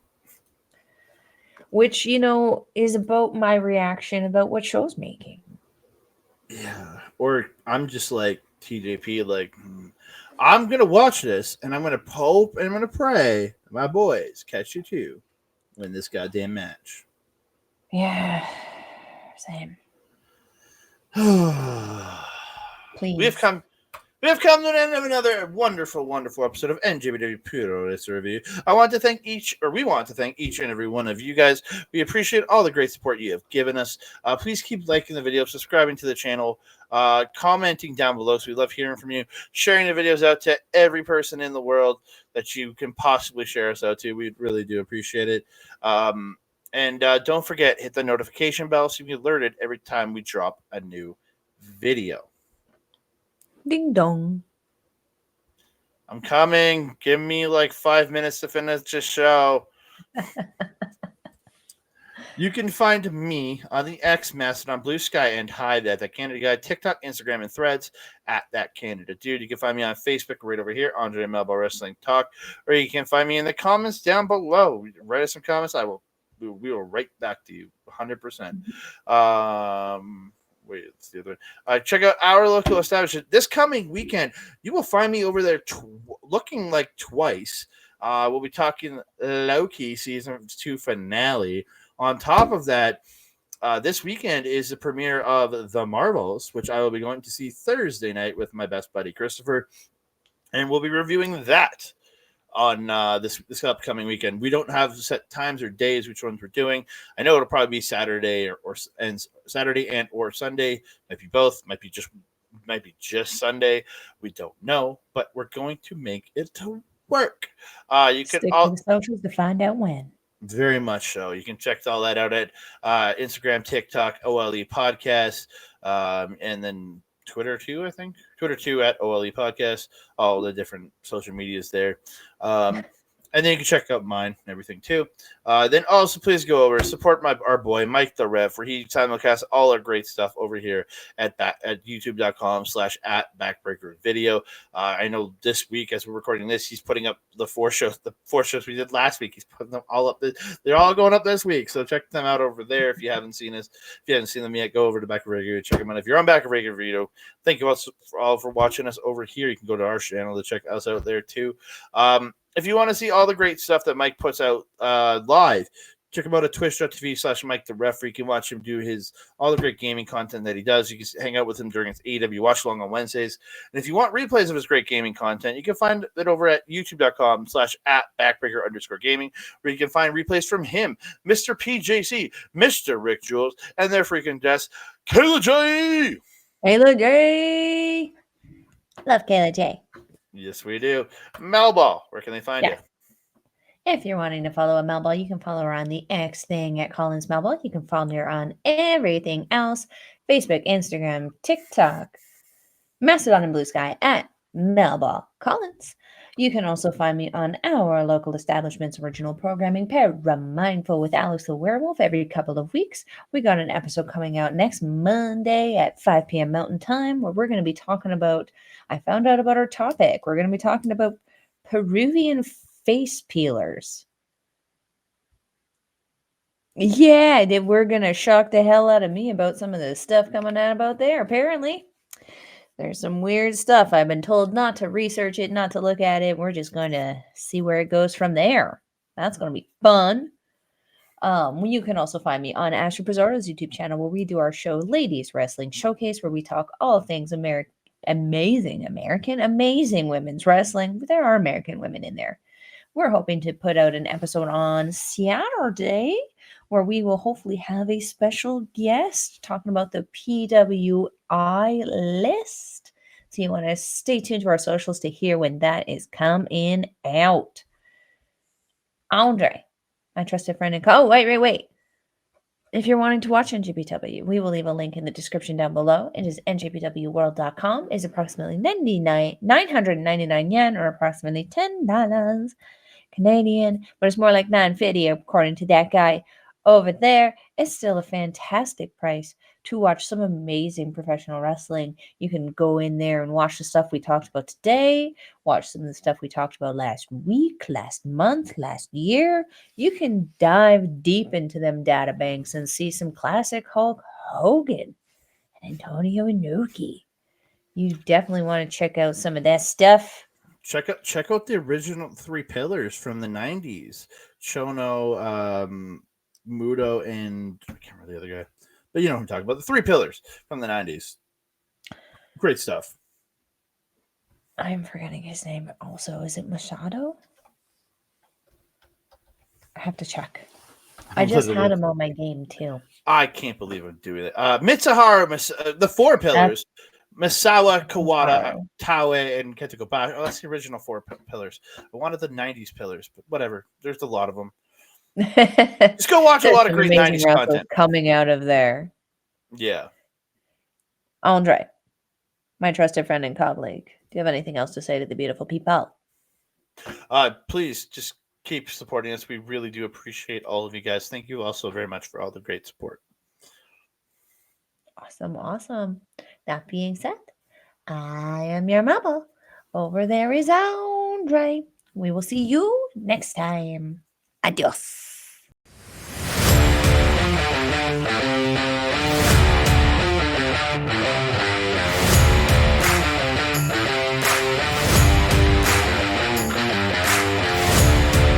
Which, is about my reaction about what show's making. Yeah. Or I'm just like TJP, like, I'm going to watch this, and I'm going to hope and I'm going to pray my boys catch you too win this goddamn match. Yeah. Same. Please. We have come to the end of another wonderful, wonderful episode of NJPW-World Review. We want to thank each and every one of you guys. We appreciate all the great support you have given us. Please keep liking the video, subscribing to the channel, commenting down below. So we love hearing from you, sharing the videos out to every person in the world that you can possibly share us out to. We really do appreciate it. And don't forget, hit the notification bell so you can get alerted every time we drop a new video. Ding dong. I'm coming. Give me like 5 minutes to finish this show. You can find me on the X, Mastodon, Blue Sky, and Hive at That Canada Guy, TikTok, Instagram, and Threads at That Canada Dude. You can find me on Facebook right over here, Andre Melball Wrestling Talk, or you can find me in the comments down below. Write us some comments. We will write back to you 100%. Wait, it's the other one. Check out our local establishment this coming weekend. You will find me over there looking like twice. We'll be talking Loki season 2 finale. On top of that, this weekend is the premiere of The Marvels, which I will be going to see Thursday night with my best buddy Christopher, and we'll be reviewing that on this upcoming weekend. We don't have set times or days which ones we're doing. I know it'll probably be Saturday or Saturday and or Sunday. Might be both. Might be just Sunday. We don't know, but we're going to make it to work. You can stick to the socials to find out when. Very much so. You can check all that out at Instagram, TikTok, OLE Podcast, and then Twitter too, I think. Twitter too at OLE Podcast. All the different social medias there. And then you can check out mine and everything too. Then also please go over support our boy Mike the Rev, where he simulcasts all our great stuff over here at youtube.com/@Backbreaker Video. I know this week as we're recording this, he's putting up the four shows we did last week. He's putting them all up. They're all going up this week, so check them out over there if you haven't seen us. If you haven't seen them yet, go over to Backbreaker Video, check them out. If you're on Backbreaker Video, thank you all for watching us over here. You can go to our channel to check us out there too. If you want to see all the great stuff that Mike puts out live, check him out at twitch.tv/Mike the Ref. You can watch him do all the great gaming content that he does. You can hang out with him during his AEW Watch Along on Wednesdays. And if you want replays of his great gaming content, you can find it over at youtube.com/@Backbreaker_gaming, where you can find replays from him, Mr. PJC, Mr. Rick Jules, and their freaking guest, Kayla J. Kayla J. Love Kayla J. Yes, we do. Melball, where can they find you? If you're wanting to follow a Melball, you can follow her on the X thing at Collins Melball. You can follow her on everything else: Facebook, Instagram, TikTok, Mastodon, and Blue Sky at Melball Collins. You can also find me on our local establishment's original programming, Paramindful with Alex the Werewolf, every couple of weeks. We got an episode coming out next Monday at 5 p.m. Mountain Time where we're going to be talking about, I found out about our topic. We're going to be talking about Peruvian face peelers. Yeah, we're going to shock the hell out of me about some of the stuff coming out about there, apparently. There's some weird stuff. I've been told not to research it, not to look at it. We're just going to see where it goes from there. That's going to be fun. You can also find me on Ashley Pizzardo's YouTube channel where we do our show Ladies Wrestling Showcase, where we talk all things amazing women's wrestling. There are American women in there. We're hoping to put out an episode on Saturday where we will hopefully have a special guest talking about the PWI list. So you want to stay tuned to our socials to hear when that is coming out. Andre, my trusted friend and wait. If you're wanting to watch NJPW, we will leave a link in the description down below. It is NJPW-World.com. It's approximately 999 yen or approximately $10 Canadian, but it's more like $9.50 according to that guy over there. It's still a fantastic price to watch some amazing professional wrestling. You can go in there and watch the stuff we talked about today, watch some of the stuff we talked about last week, last month, last year. You can dive deep into them data banks and see some classic Hulk Hogan and Antonio Inoki. You definitely want to check out some of that stuff. Check out the original three pillars from the 90s. Chono, Muto, and I can't remember the other guy. But you know what I'm talking about. The three pillars from the 90s. Great stuff. I'm forgetting his name also. Is it Machado? I have to check. I just had him on my game too. I can't believe I'm doing it. Mitsuharu, the four pillars. Misawa, Kawada, Taue, and Ketsuko. Oh, that's the original four pillars. I wanted the 90s pillars, but whatever. There's a lot of them. Just go watch a lot of great 90s content coming out of there. Yeah. Andre, my trusted friend and colleague, do you have anything else to say to the beautiful people? Please just keep supporting us. We really do appreciate all of you guys. Thank you also very much for all the great support. Awesome. That being said, I am your Melball. Over there is Andre. We will see you next time. Adios.